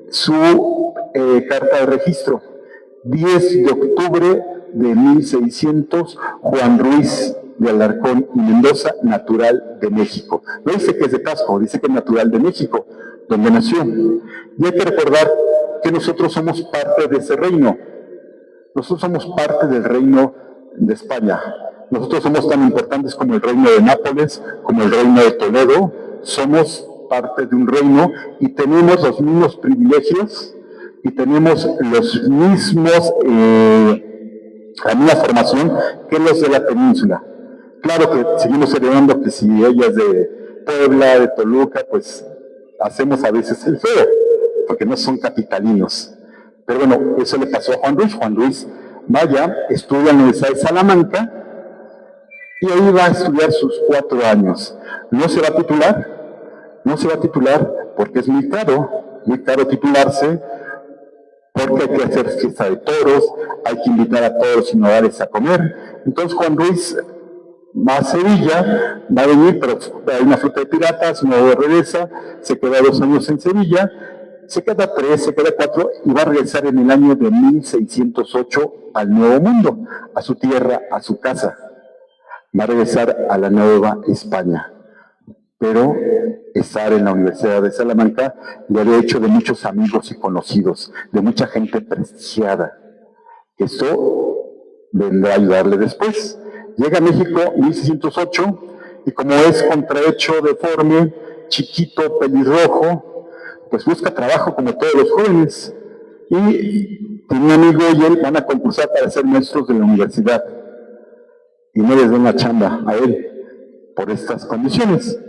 [SPEAKER 2] su carta de registro. 10 de octubre de 1600, Juan Ruiz de Alarcón y Mendoza, natural de México. No dice que es de Tasco, dice que es natural de México, donde nació. Y hay que recordar que nosotros somos parte de ese reino. Nosotros somos parte del reino de España. Nosotros somos tan importantes como el reino de Nápoles, como el reino de Toledo. Somos parte de un reino y tenemos los mismos privilegios y tenemos los mismos, la misma formación que los de la península. Claro que seguimos heredando que si ella es de Puebla, de Toluca, pues hacemos a veces el feo, porque no son capitalinos. Pero bueno, eso le pasó a Juan Ruiz. Juan Ruiz, vaya, estudia en la Universidad de Salamanca y ahí va a estudiar sus 4 años. No se va a titular porque es muy caro titularse, porque hay que hacer fiesta de toros, hay que invitar a todos los sinodales a comer. Entonces Juan Ruiz va a Sevilla, va a venir, pero hay una flota de piratas, no regresa, se queda 2 años en Sevilla, se queda 3, se queda 4 y va a regresar en el año de 1608 al Nuevo Mundo, a su tierra, a su casa. Va a regresar a la Nueva España. Pero estar en la Universidad de Salamanca le había hecho de muchos amigos y conocidos, de mucha gente prestigiada. Eso vendrá a ayudarle después. Llega a México en 1608 y como es contrahecho, deforme, chiquito, pelirrojo, pues busca trabajo como todos los jóvenes. Y tiene un amigo y él van a concursar para ser maestros de la universidad. Y no les dan la chamba a él por estas condiciones.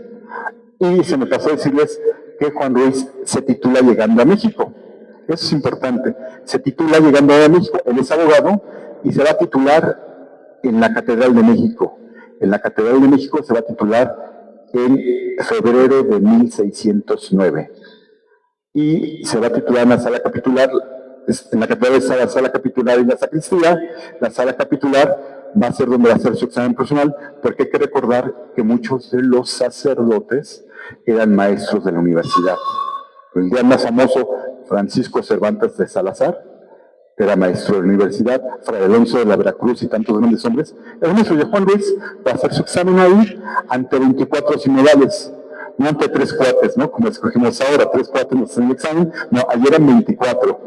[SPEAKER 2] Y se me pasó a decirles que Juan Ruiz se titula llegando a México. Eso es importante. Se titula llegando a México. Él es abogado y se va a titular en la Catedral de México. En la Catedral de México se va a titular en febrero de 1609. Y se va a titular en la sala capitular, en la Catedral está la sala capitular y la sacristía. La sala capitular va a ser donde va a hacer su examen personal, porque hay que recordar que muchos de los sacerdotes eran maestros de la universidad. El día más famoso, Francisco Cervantes de Salazar, era maestro de la universidad, Fray Alonso de la Veracruz y tantos grandes hombres. El maestro de Juan Ruiz va a hacer su examen ahí ante 24 sinodales, no ante 3 cuates, ¿no? Como escogimos ahora, 3 cuates nos hacen el examen, no, ayer eran 24.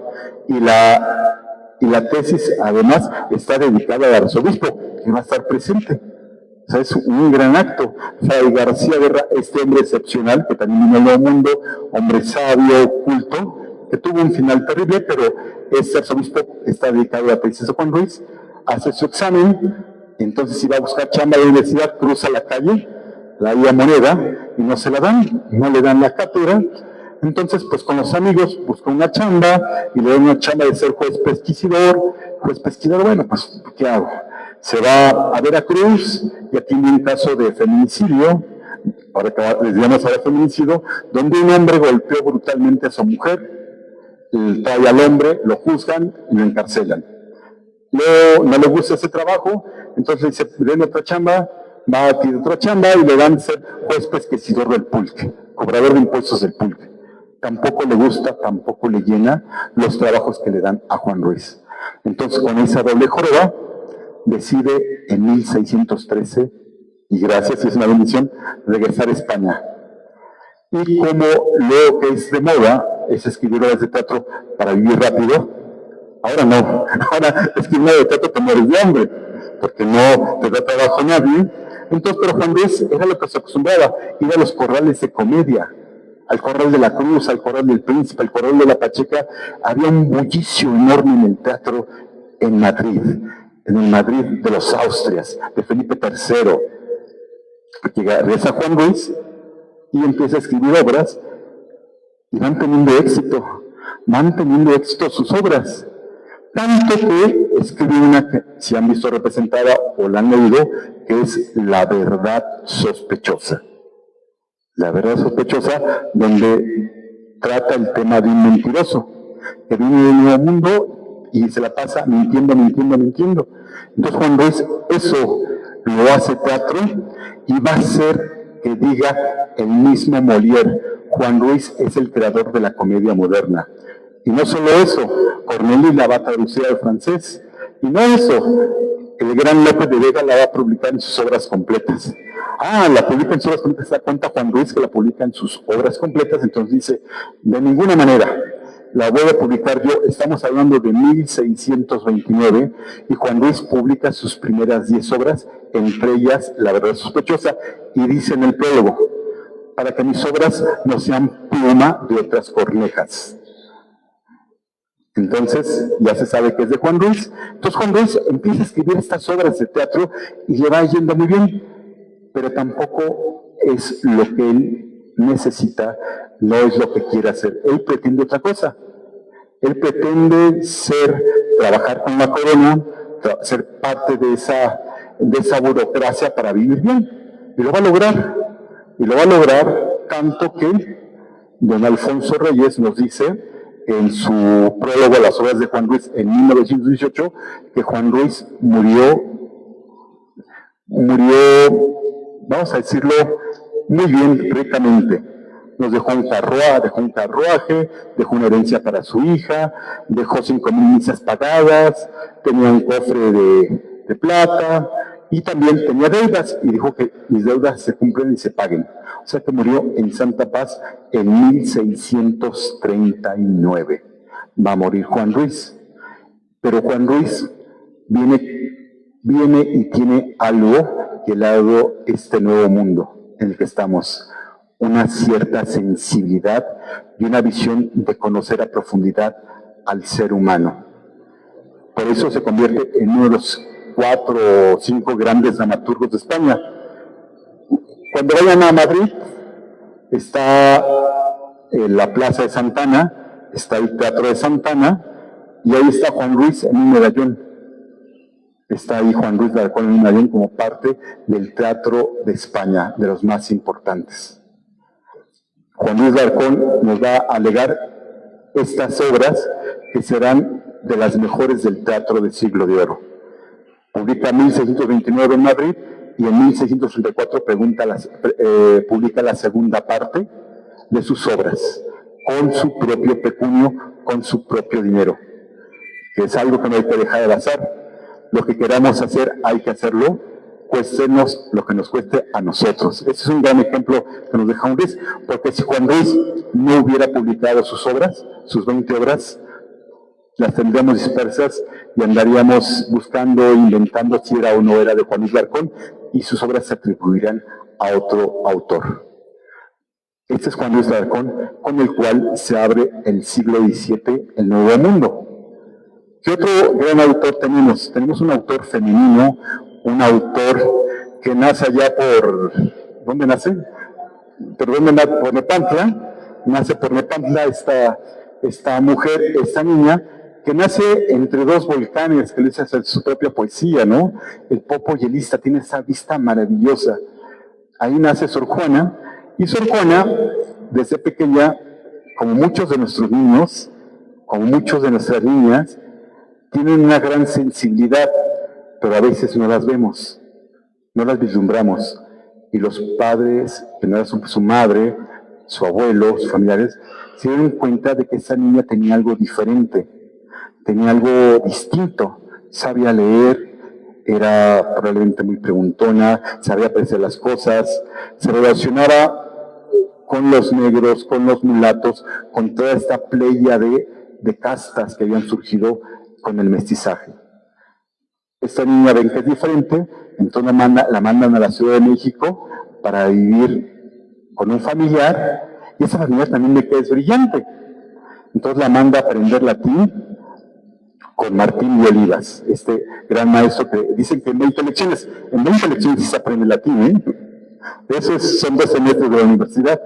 [SPEAKER 2] Y la tesis, además, está dedicada al arzobispo, que va a estar presente. O sea, es un gran acto. Fray García Guerra, este hombre excepcional, que también vino al Nuevo Mundo, hombre sabio, culto, que tuvo un final terrible, pero este arzobispo está dedicado a la tesis de Juan Ruiz, hace su examen, entonces iba a buscar chamba a la universidad, cruza la calle, la vía Moneda, y no se la dan, no le dan la cátedra. Entonces, pues con los amigos busca una chamba y le dan una chamba de ser juez pesquisidor. Juez pesquisidor, bueno, pues, ¿qué hago? Se va a Veracruz y atiende un caso de feminicidio, ahora que les llamamos ahora feminicidio, donde un hombre golpeó brutalmente a su mujer, trae al hombre, lo juzgan y lo encarcelan. Luego no le gusta ese trabajo, entonces dice, den otra chamba, va a tirar otra chamba y le dan ser juez pesquisidor del pulque, cobrador de impuestos del pulque. Tampoco le gusta, tampoco le llena los trabajos que le dan a Juan Ruiz. Entonces, con esa doble joroba, decide en 1613, y gracias, es una bendición, regresar a España. Y como lo que es de moda es escribir obras de teatro para vivir rápido, ahora no, ahora escribir obras de teatro te mueres de hambre, porque no te da trabajo nadie. Entonces, pero Juan Ruiz era lo que se acostumbraba, ir a los corrales de comedia, al Corral de la Cruz, al Corral del Príncipe, al Corral de la Pacheca. Había un bullicio enorme en el teatro en Madrid, en el Madrid de los Austrias, de Felipe III. Regresa Juan Ruiz y empieza a escribir obras y van teniendo éxito sus obras. Tanto que escribe una que, si han visto representada o la han leído, que es La Verdad Sospechosa. La Verdad Sospechosa, donde trata el tema de un mentiroso que viene del Nuevo Mundo y se la pasa mintiendo. Entonces Juan Ruiz eso lo hace teatro y va a ser que diga el mismo Molière, Juan Ruiz es el creador de la comedia moderna. Y no solo eso, Cornelis la va a traducir al francés. Y no eso, el gran Lope de Vega la va a publicar en sus obras completas. La publica en sus obras completas, se da cuenta Juan Ruiz que la publica en sus obras completas, entonces dice, de ninguna manera la voy a publicar yo. Estamos hablando de 1629 y Juan Ruiz publica sus primeras 10 obras, entre ellas La verdad sospechosa, y dice en el prólogo, para que mis obras no sean pluma de otras cornejas. Entonces, ya se sabe que es de Juan Ruiz. Entonces, Juan Ruiz empieza a escribir estas obras de teatro y le va yendo muy bien, pero tampoco es lo que él necesita, no es lo que quiere hacer. Él pretende otra cosa. Él pretende trabajar con la corona, ser parte de esa burocracia para vivir bien. Y lo va a lograr. Y lo va a lograr tanto que don Alfonso Reyes nos dice en su prólogo a las obras de Juan Ruiz en 1918, que Juan Ruiz murió, vamos a decirlo, muy bien, ricamente. Nos dejó un carruaje, dejó una herencia para su hija, dejó 5,000 misas pagadas, tenía un cofre de plata, y también tenía deudas, y dijo que mis deudas se cumplen y se paguen. O sea que murió en santa paz en 1639. Va a morir Juan Ruiz. Pero Juan Ruiz viene y tiene algo que le ha dado este nuevo mundo en el que estamos. Una cierta sensibilidad y una visión de conocer a profundidad al ser humano. Por eso se convierte en uno de los 4 o 5 grandes dramaturgos de España. Cuando vayan a Madrid, está la Plaza de Santana, está el Teatro de Santana, y ahí está Juan Ruiz en un medallón. Está ahí Juan Ruiz de Alarcón en un medallón como parte del Teatro de España, de los más importantes. Juan Ruiz de Alarcón nos va a legar estas obras que serán de las mejores del teatro del siglo de oro. Publica en 1629 en Madrid y en 1634 publica la segunda parte de sus obras, con su propio pecunio, con su propio dinero, que es algo que no hay que dejar al azar. Lo que queramos hacer, hay que hacerlo, cuéstenos lo que nos cueste a nosotros. Este es un gran ejemplo que nos deja Juan Ruiz, porque si Juan Ruiz no hubiera publicado sus obras, sus 20 obras, las tendríamos dispersas y andaríamos buscando, inventando si era o no era de Juan Ruiz de Alarcón, y sus obras se atribuirán a otro autor. Este es Juan Ruiz de Alarcón, con el cual se abre el siglo XVII, el Nuevo Mundo. ¿Qué otro gran autor tenemos? Tenemos un autor femenino, un autor que nace allá por... ¿Dónde nace? Perdón, por Nepantla. Nace por Nepantla esta mujer, esta niña, que nace entre 2 volcanes, que le dice hacer su propia poesía, ¿no? El Popo y el Ista, tiene esa vista maravillosa. Ahí nace Sor Juana, y Sor Juana, desde pequeña, como muchos de nuestros niños, como muchos de nuestras niñas, tienen una gran sensibilidad, pero a veces no las vemos, no las vislumbramos. Y los padres, que no era su madre, su abuelo, sus familiares, se dieron cuenta de que esa niña tenía algo diferente, tenía algo distinto, sabía leer, era probablemente muy preguntona, sabía apreciar las cosas, se relacionaba con los negros, con los mulatos, con toda esta playa de castas que habían surgido con el mestizaje. Esta niña ven que es diferente, entonces la mandan a la Ciudad de México para vivir con un familiar, y esa familiar también ve que es brillante. Entonces la manda a aprender latín con Martín de Olivas, este gran maestro que dicen que en 20 lecciones sí se aprende latín, ¿eh? Esos son 2 semestres de la universidad,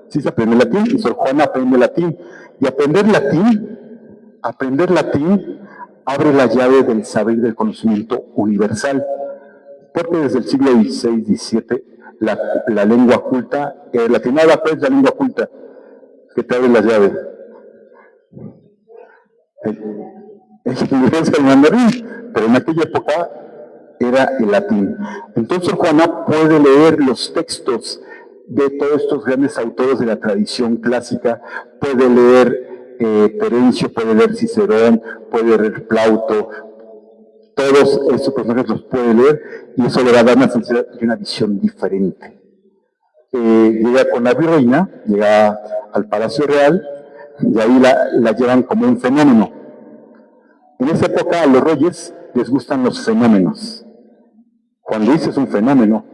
[SPEAKER 2] sí se aprende latín, y Sor Juana aprende latín. Y aprender latín abre la llave del saber y del conocimiento universal, porque desde el siglo XVI, XVII, la lengua culta, latinada pues la lengua culta, que te abre la llave. El inglés es el mandarín, pero en aquella época era el latín. Entonces Juana puede leer los textos de todos estos grandes autores de la tradición clásica, puede leer Terencio, puede leer Cicerón, puede leer Plauto, todos estos personajes los puede leer y eso le va a dar una sensibilidad y una visión diferente. Llega con la virreina, llega al Palacio Real y ahí la llevan como un fenómeno. En esa época a los reyes les gustan los fenómenos. Juan Luis es un fenómeno,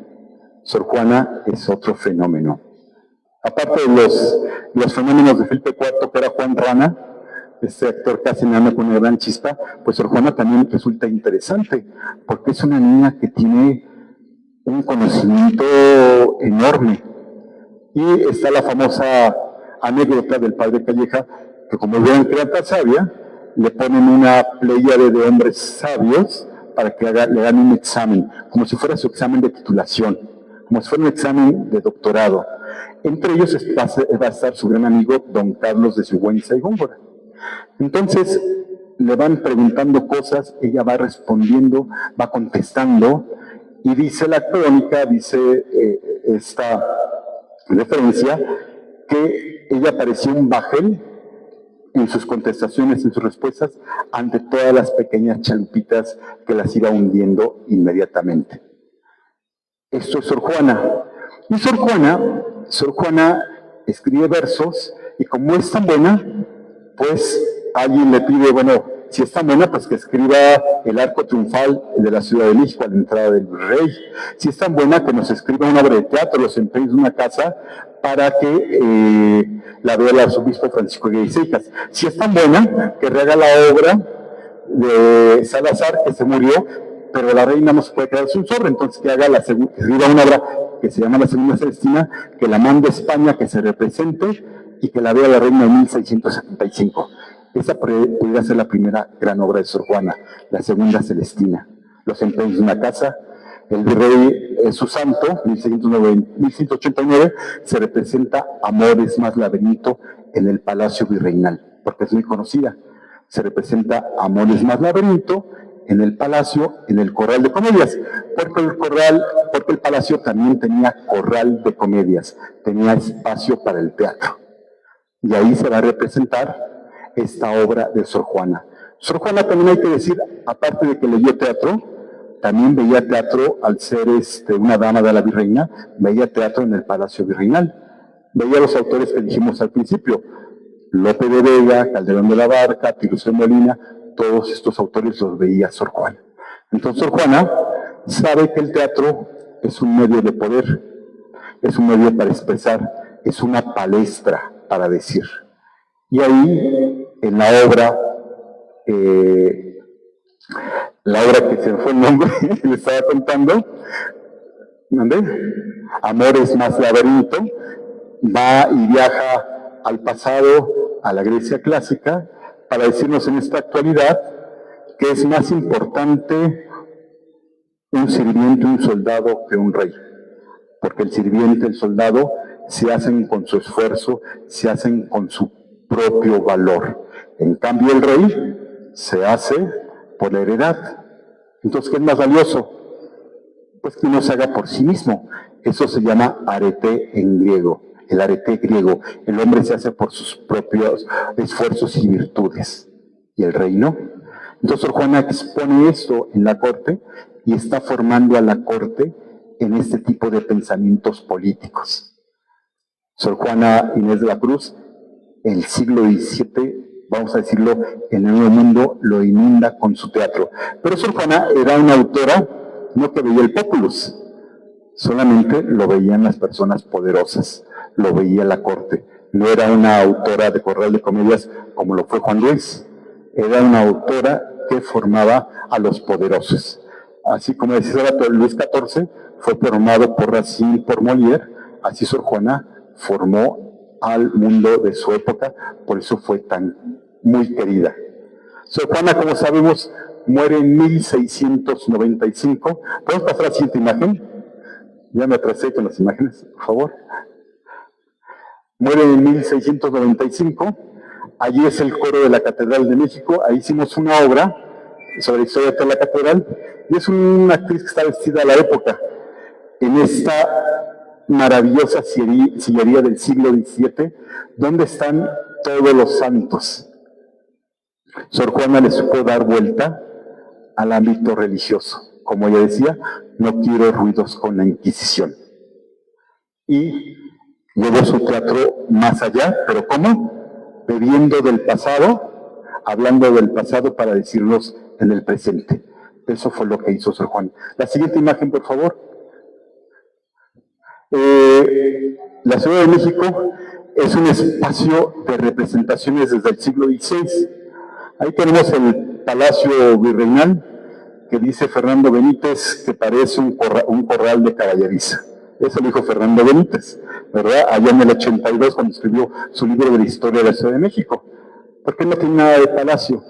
[SPEAKER 2] Sor Juana es otro fenómeno. Aparte de los fenómenos de Felipe IV, que era Juan Rana, este actor casi enano con una gran chispa, pues Sor Juana también resulta interesante, porque es una niña que tiene un conocimiento enorme. Y está la famosa anécdota del padre Calleja, que como vieron crianza sabia, le ponen una pléyade de hombres sabios para que le hagan un examen, como si fuera su examen de titulación, como si fuera un examen de doctorado. Entre ellos va a estar su gran amigo don Carlos de Sigüenza y Góngora. Entonces le van preguntando cosas, ella va respondiendo, va contestando, y dice la crónica, dice esta referencia, que ella parecía un bajel en sus contestaciones, en sus respuestas, ante todas las pequeñas chalupitas que las iba hundiendo inmediatamente. Esto es Sor Juana. Y Sor Juana escribe versos, y como es tan buena, pues alguien le pide, bueno, si es tan buena, pues que escriba el arco triunfal de la Ciudad de México a la entrada del rey. Si es tan buena, que nos escriba una obra de teatro, Los empeños de una casa, para que la vea el arzobispo Francisco Aguirre Seijas. Si es tan buena, que rehaga la obra de Salazar, que se murió, pero la reina no se puede quedar sin sobre, entonces que escriba una obra que se llama La Segunda Celestina, que la mande a España, que se represente y que la vea la reina en 1675. Esa podría ser la primera gran obra de Sor Juana, La Segunda Celestina. Los empeños de una casa. El virrey su santo, 1189, se representa Amores más laberinto en el Palacio Virreinal, porque es muy conocida. Se representa Amores más laberinto en el palacio, en el corral de comedias, porque el palacio también tenía corral de comedias, tenía espacio para el teatro. Y ahí se va a representar esta obra de Sor Juana. Sor Juana también hay que decir, aparte de que leyó teatro, también veía teatro al ser una dama de la virreina, veía teatro en el Palacio Virreinal. Veía los autores que dijimos al principio, Lope de Vega, Calderón de la Barca, Tirso de Molina, todos estos autores los veía Sor Juana. Entonces Sor Juana sabe que el teatro es un medio de poder, es un medio para expresar, es una palestra para decir. Y ahí, en la obra que se me fue el nombre, le estaba contando, ¿dónde? Amores más laberinto, va y viaja al pasado, a la Grecia clásica, para decirnos en esta actualidad que es más importante un sirviente, un soldado, que un rey. Porque el sirviente, el soldado, se hacen con su esfuerzo, se hacen con su propio valor. En cambio, el rey se hace por la heredad. Entonces, ¿qué es más valioso? Pues que uno se haga por sí mismo. Eso se llama arete en griego, el arete griego. El hombre se hace por sus propios esfuerzos y virtudes, y el rey no. Entonces, Sor Juana expone esto en la corte y está formando a la corte en este tipo de pensamientos políticos. Sor Juana Inés de la Cruz, el siglo XVII, vamos a decirlo, en el Nuevo Mundo lo inunda con su teatro. Pero Sor Juana era una autora, no que veía el populus, solamente lo veían las personas poderosas, lo veía la corte. No era una autora de corral de comedias como lo fue Juan Luis, era una autora que formaba a los poderosos. Así como decía Luis XIV fue formado por Racine, por Molière, así Sor Juana formó al mundo de su época, por eso fue tan muy querida. Sor Juana, como sabemos, muere en 1695. ¿Podemos pasar a la siguiente imagen? Ya me atrasé con las imágenes, por favor. Muere en 1695. Allí es el coro de la Catedral de México. Ahí hicimos una obra sobre la historia de toda la catedral. Y es una actriz que está vestida a la época, en esta maravillosa sillería del siglo XVII, donde están todos los santos. Sor Juana le supo dar vuelta al ámbito religioso. Como ella decía, no quiero ruidos con la Inquisición. Y llevó su teatro más allá, pero ¿cómo? Bebiendo del pasado, hablando del pasado para decirnos en el presente. Eso fue lo que hizo Sor Juana. La siguiente imagen, por favor. La Ciudad de México es un espacio de representaciones desde el siglo XVI. Ahí tenemos el Palacio Virreinal, que dice Fernando Benítez que parece un corral de caballeriza. Eso lo dijo Fernando Benítez, ¿verdad? Allá en el 82, cuando escribió su libro de la historia de la Ciudad de México. Porque no tiene nada de palacio.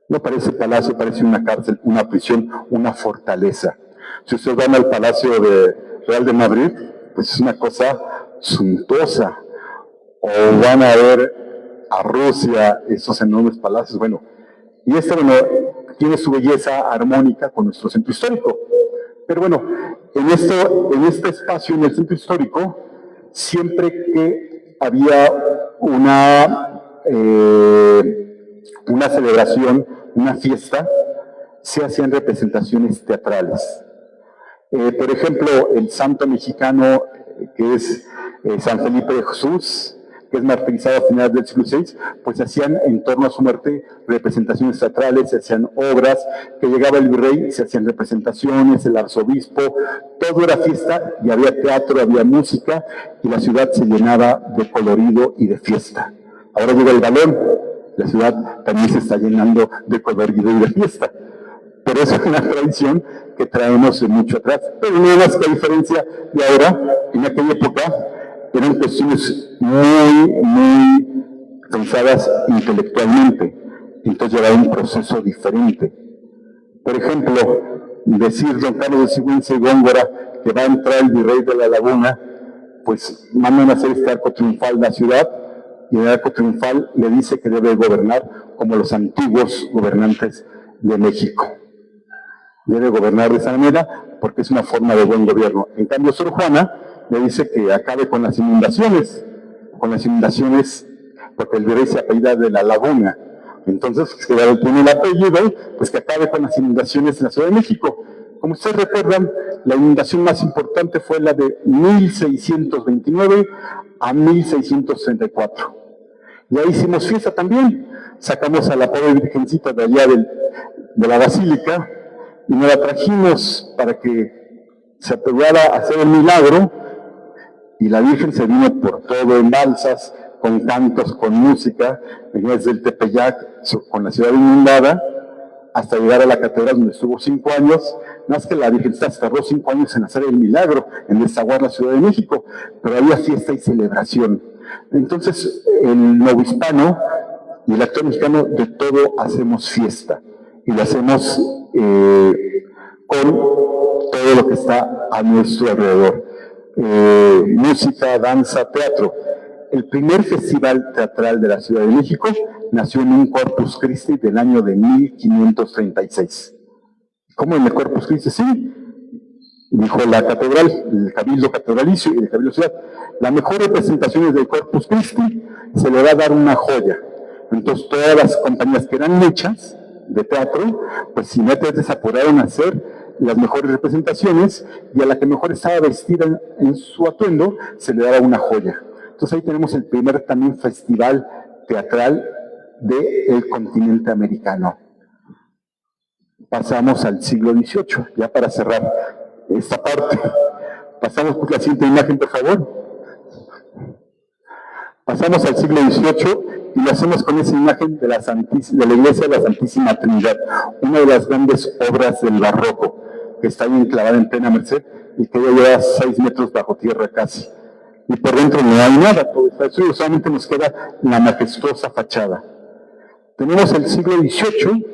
[SPEAKER 2] No parece palacio, parece una cárcel, una prisión, una fortaleza. Si ustedes van al Palacio Real de Madrid, pues es una cosa suntuosa. O van a ver a Rusia, esos enormes palacios. Bueno, y bueno, tiene su belleza armónica con nuestro centro histórico. Pero bueno, en este espacio, en el centro histórico, siempre que había una celebración, una fiesta, se hacían representaciones teatrales. Por ejemplo, el santo mexicano, que es San Felipe de Jesús, que es martirizado a finales del siglo VI, pues hacían en torno a su muerte representaciones teatrales, se hacían obras, que llegaba el virrey, se hacían representaciones, el arzobispo, todo era fiesta y había teatro, había música y la ciudad se llenaba de colorido y de fiesta. Ahora llega el balón, la ciudad también se está llenando de colorido y de fiesta. Pero eso es una tradición que traemos de mucho atrás. Pero no más que a diferencia de ahora, en aquella época, eran cuestiones muy pensadas intelectualmente. Entonces llevaba un proceso diferente. Por ejemplo, decir don Carlos de Sigüenza y Góngora que va a entrar el virrey de la Laguna, pues mandan a hacer este arco triunfal de la ciudad, y el arco triunfal le dice que debe gobernar como los antiguos gobernantes de México. Debe gobernar de esa manera porque es una forma de buen gobierno. En cambio, Sor Juana le dice que acabe con las inundaciones, porque el virrey se apellida de la Laguna. Entonces, que tiene el apellido, pues que acabe con las inundaciones en la Ciudad de México. Como ustedes recuerdan, la inundación más importante fue la de 1629 a 1634. Y ahí hicimos fiesta también. Sacamos a la pobre virgencita de allá de la basílica y nos la trajimos para que se apegara a hacer el milagro. Y la Virgen se vino por todo en balsas, con cantos, con música, desde el Tepeyac, con la ciudad inundada, hasta llegar a la catedral donde estuvo 5 años. Más que la Virgen se tardó 5 años en hacer el milagro, en desaguar la Ciudad de México, pero había fiesta y celebración. Entonces, el novohispano y el actor mexicano, de todo hacemos fiesta, y lo hacemos con todo lo que está a nuestro alrededor. Música, danza, teatro. El primer festival teatral de la Ciudad de México nació en un Corpus Christi del año de 1536. ¿Cómo en el Corpus Christi? Sí, dijo la catedral, el Cabildo Catedralicio y el Cabildo Ciudad. Las mejores representaciones del Corpus Christi se le va a dar una joya. Entonces todas las compañías que eran muchas de teatro, pues inmediatamente se apuraron a hacer las mejores representaciones, y a la que mejor estaba vestida en su atuendo se le daba una joya. Entonces ahí tenemos el primer también festival teatral del continente americano. Pasamos al siglo XVIII, ya para cerrar esta parte. Pasamos por la siguiente imagen, por favor. Pasamos al siglo XVIII y lo hacemos con esa imagen de la iglesia de la Santísima Trinidad, una de las grandes obras del barroco, que está ahí enclavada en plena Merced y que ya lleva 6 metros bajo tierra casi. Y por dentro no hay nada, todo está destruido, solamente nos queda la majestuosa fachada. Tenemos el siglo XVIII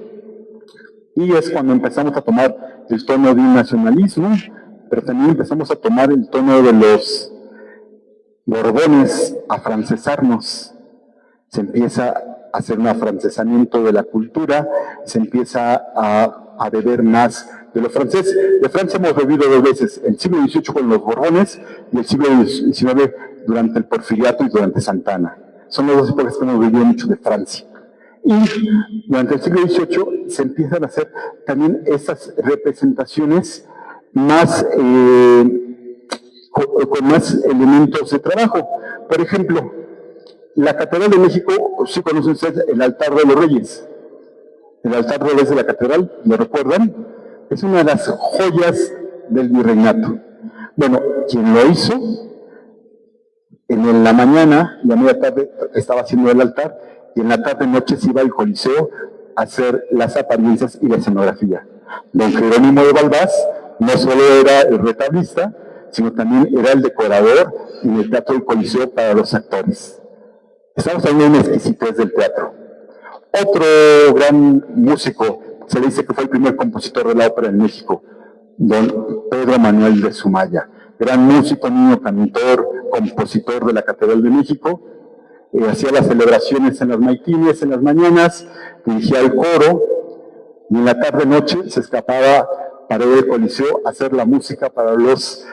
[SPEAKER 2] y es cuando empezamos a tomar el tono de un nacionalismo, pero también empezamos a tomar el tono de los Borbones, a francesarnos. Se empieza a hacer un afrancesamiento de la cultura, se empieza a beber más de lo francés. De Francia hemos bebido 2 veces, el siglo XVIII con los Borbones y el siglo XIX durante el Porfiriato y durante Santa Ana. Son las 2 épocas que hemos bebido mucho de Francia. Y durante el siglo XVIII se empiezan a hacer también esas representaciones más, con más elementos de trabajo. Por ejemplo, la Catedral de México, sí conocen ustedes el altar de los Reyes. El altar de los Reyes de la Catedral, ¿lo recuerdan? Es una de las joyas del virreinato. Bueno, quien lo hizo, en la mañana y a media tarde estaba haciendo el altar, y en la tarde-noche se iba al Coliseo a hacer las apariencias y la escenografía. Don Jerónimo de Balbás no solo era el retablista, sino también era el decorador en el Teatro del Coliseo para los actores. Estamos hablando de una exquisitez del teatro. Otro gran músico, se le dice que fue el primer compositor de la ópera en México, don Pedro Manuel de Zumaya. Gran músico, niño cantor, compositor de la Catedral de México. Hacía las celebraciones en las maitines, en las mañanas, dirigía el coro, y en la tarde-noche se escapaba para ir al Coliseo a hacer la música para los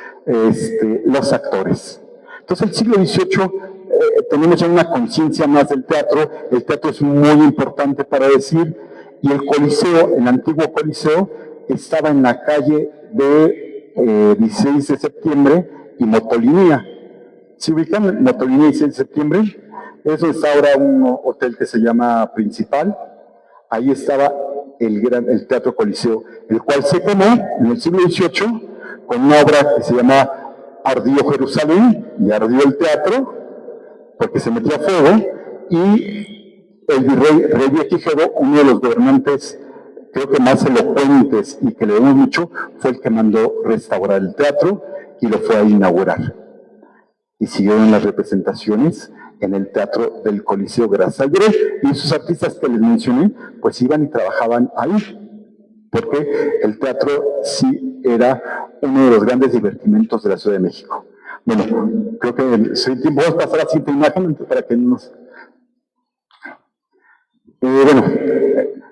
[SPEAKER 2] actores. Entonces, el siglo XVIII tenemos ya una conciencia más del teatro. El teatro es muy importante para decir, y el Coliseo, el antiguo Coliseo, estaba en la calle de 16 de septiembre y Motolinía. ¿Se ubican Motolinía y 16 de septiembre? Eso está ahora un hotel que se llama Principal. Ahí estaba el Teatro Coliseo, el cual se quemó en el siglo XVIII con una obra que se llama Ardió Jerusalén, y ardió el teatro porque se metió a fuego, y el virrey Revillagigedo, uno de los gobernantes creo que más elocuentes y que le debemos mucho, fue el que mandó restaurar el teatro y lo fue a inaugurar. Y siguieron las representaciones en el Teatro del Coliseo gracias al virrey, y esos artistas que les mencioné, pues iban y trabajaban ahí, porque el teatro sí era uno de los grandes divertimentos de la Ciudad de México. Bueno, creo que vamos a pasar a la siguiente imagen para que nos... bueno,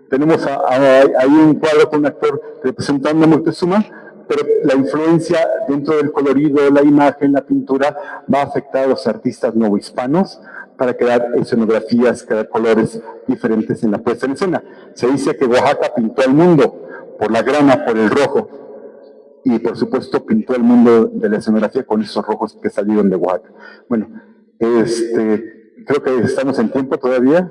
[SPEAKER 2] tenemos ahí un cuadro con un actor representando a Moctezuma, pero la influencia dentro del colorido, la imagen, la pintura, va a afectar a los artistas novohispanos para crear escenografías, crear colores diferentes en la puesta en escena. Se dice que Oaxaca pintó el mundo por la grana, por el rojo, y por supuesto pintó el mundo de la escenografía con esos rojos que salieron de Oaxaca. Bueno, creo que estamos en tiempo todavía.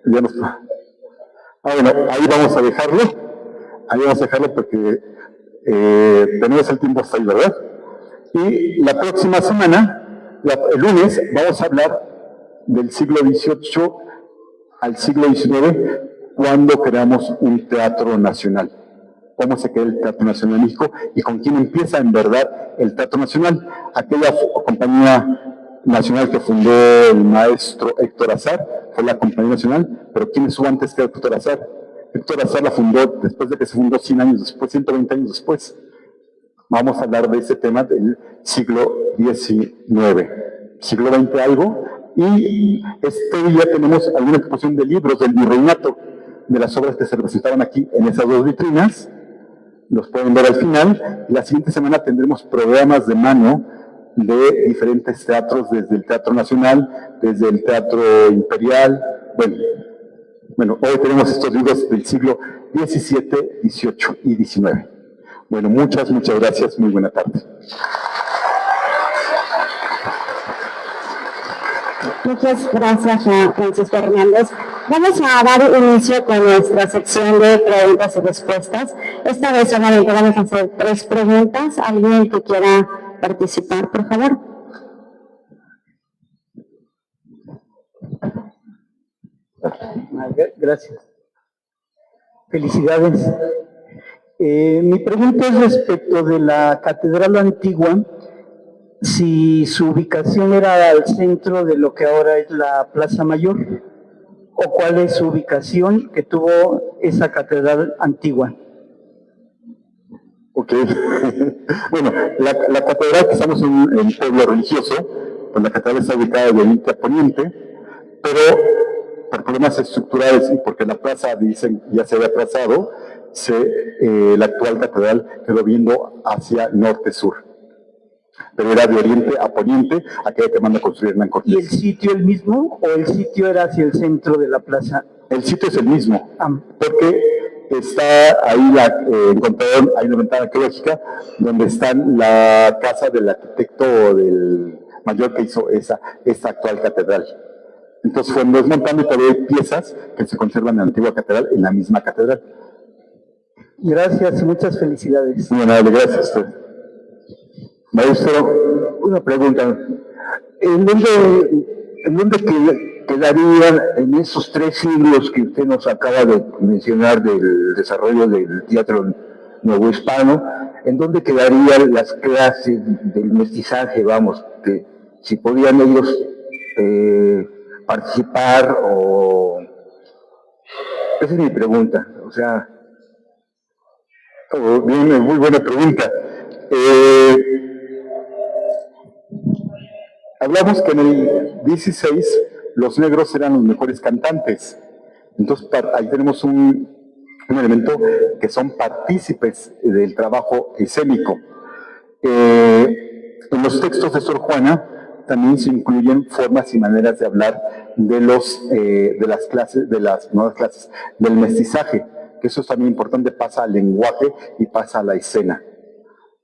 [SPEAKER 2] Ya nos... bueno, ahí vamos a dejarlo. Ahí vamos a dejarlo porque tenemos el tiempo hasta ahí, ¿verdad? Y la próxima semana, el lunes, vamos a hablar del siglo XVIII al siglo XIX, cuando creamos un teatro nacional. Cómo se crea el Teatro Nacional de México y con quién empieza en verdad el Teatro Nacional. Aquella compañía nacional que fundó el maestro Héctor Azar fue la Compañía Nacional, pero ¿quién estuvo antes que Héctor Azar? Héctor Azar la fundó después de que se fundó 100 años después, 120 años después. Vamos a hablar de ese tema del siglo XIX, siglo XX algo, y este día tenemos alguna exposición de libros del virreinato, de las obras que se representaban aquí en esas dos vitrinas. Los pueden ver al final. La siguiente semana tendremos programas de mano de diferentes teatros, desde el Teatro Nacional, desde el Teatro Imperial. Bueno, hoy tenemos estos libros del siglo XVII, XVIII y XIX. Bueno, muchas gracias. Muy buena tarde.
[SPEAKER 1] Muchas gracias a Francisco Hernández. Vamos a dar inicio con nuestra sección de preguntas y respuestas. Esta vez solamente vamos a hacer 3 preguntas. ¿Alguien que quiera participar, por favor?
[SPEAKER 3] Gracias. Felicidades. Mi pregunta es respecto de la Catedral Antigua, si su ubicación era al centro de lo que ahora es la Plaza Mayor, o cuál es su ubicación que tuvo esa Catedral Antigua.
[SPEAKER 2] Ok. Bueno, la catedral, que estamos en un pueblo religioso, pues la catedral está ubicada de oriente a poniente, pero por problemas estructurales y porque la plaza, dicen, ya se había trazado, la actual catedral quedó viendo hacia norte-sur. Pero era de oriente a poniente, aquella que manda construir Hernán Cortés.
[SPEAKER 3] ¿Y el sitio el mismo o el sitio era hacia el centro de la plaza?
[SPEAKER 2] El sitio es el mismo,
[SPEAKER 3] Ah,
[SPEAKER 2] porque está ahí encontraron ahí una ventana arqueológica donde está la casa del arquitecto del mayor que hizo esta actual catedral. Entonces fueron desmontando y todavía hay piezas que se conservan en la antigua catedral, en la misma catedral.
[SPEAKER 3] gracias y muchas felicidades.
[SPEAKER 2] Muy amable, gracias a usted. Maestro, una pregunta. ¿En dónde quedarían en esos 3 siglos que usted nos acaba de mencionar del desarrollo del teatro nuevo-hispano? ¿En dónde quedarían las clases del mestizaje, vamos, que si podían ellos participar o... Esa es mi pregunta, o sea... Bien, muy buena pregunta. Hablamos que en el 16 los negros eran los mejores cantantes. Entonces ahí tenemos un elemento que son partícipes del trabajo escénico. En los textos de Sor Juana también se incluyen formas y maneras de hablar de las nuevas clases, del mestizaje, que eso es también importante, pasa al lenguaje y pasa a la escena.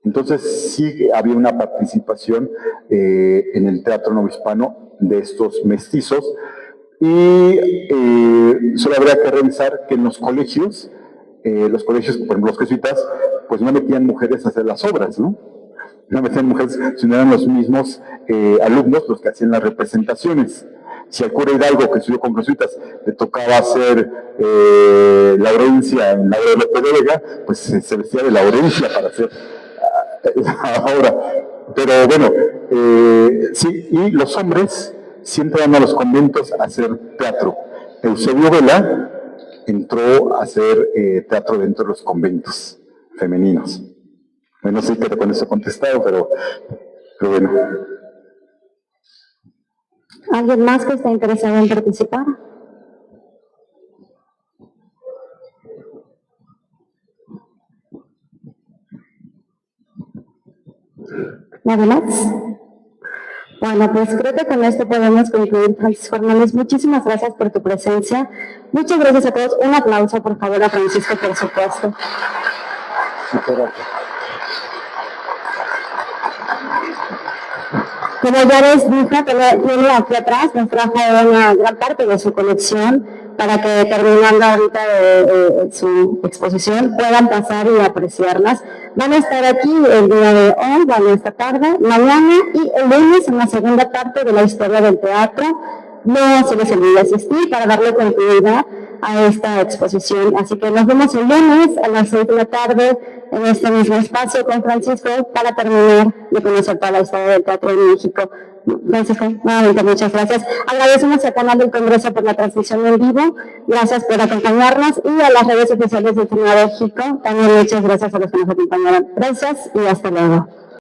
[SPEAKER 2] Entonces sí había una participación en el teatro novohispano de estos mestizos y solo habría que revisar que en los colegios, por ejemplo los jesuitas, pues no metían mujeres a hacer las obras, ¿no? No metían mujeres, sino eran los mismos alumnos los que hacían las representaciones. Si al cura Hidalgo, que estudió con jesuitas, le tocaba hacer Laurencia en la obra de Lope de Vega, pues se vestía de Laurencia para hacer ahora. Pero bueno, sí, y los hombres siempre van a los conventos a hacer teatro. Eusebio Vela entró a hacer teatro dentro de los conventos femeninos. Bueno, no sé qué con eso he contestado, pero bueno.
[SPEAKER 1] ¿Alguien más que está interesado en participar? ¿Nada más? Bueno, pues creo que con esto podemos concluir. Francisco Hernández, muchísimas gracias por tu presencia. Muchas gracias a todos. Un aplauso, por favor, a Francisco, por supuesto.
[SPEAKER 3] Muchas gracias.
[SPEAKER 1] Como ya ves, Dija tiene aquí atrás, nos trajo una gran parte de su colección para que terminando ahorita su exposición puedan pasar y apreciarlas. Van a estar aquí el día de hoy, van a esta tarde, mañana y el lunes en la segunda parte de la historia del teatro. No se les olvide asistir para darle continuidad a esta exposición. Así que nos vemos el lunes a las 6 de la tarde en este mismo espacio con Francisco para terminar de conocer toda la historia del teatro en México. Francisco, nuevamente muchas gracias. Agradecemos al canal del Congreso por la transmisión en vivo. Gracias por acompañarnos y a las redes oficiales del Tecnológico. También muchas gracias a los que nos acompañaron. Gracias y hasta luego.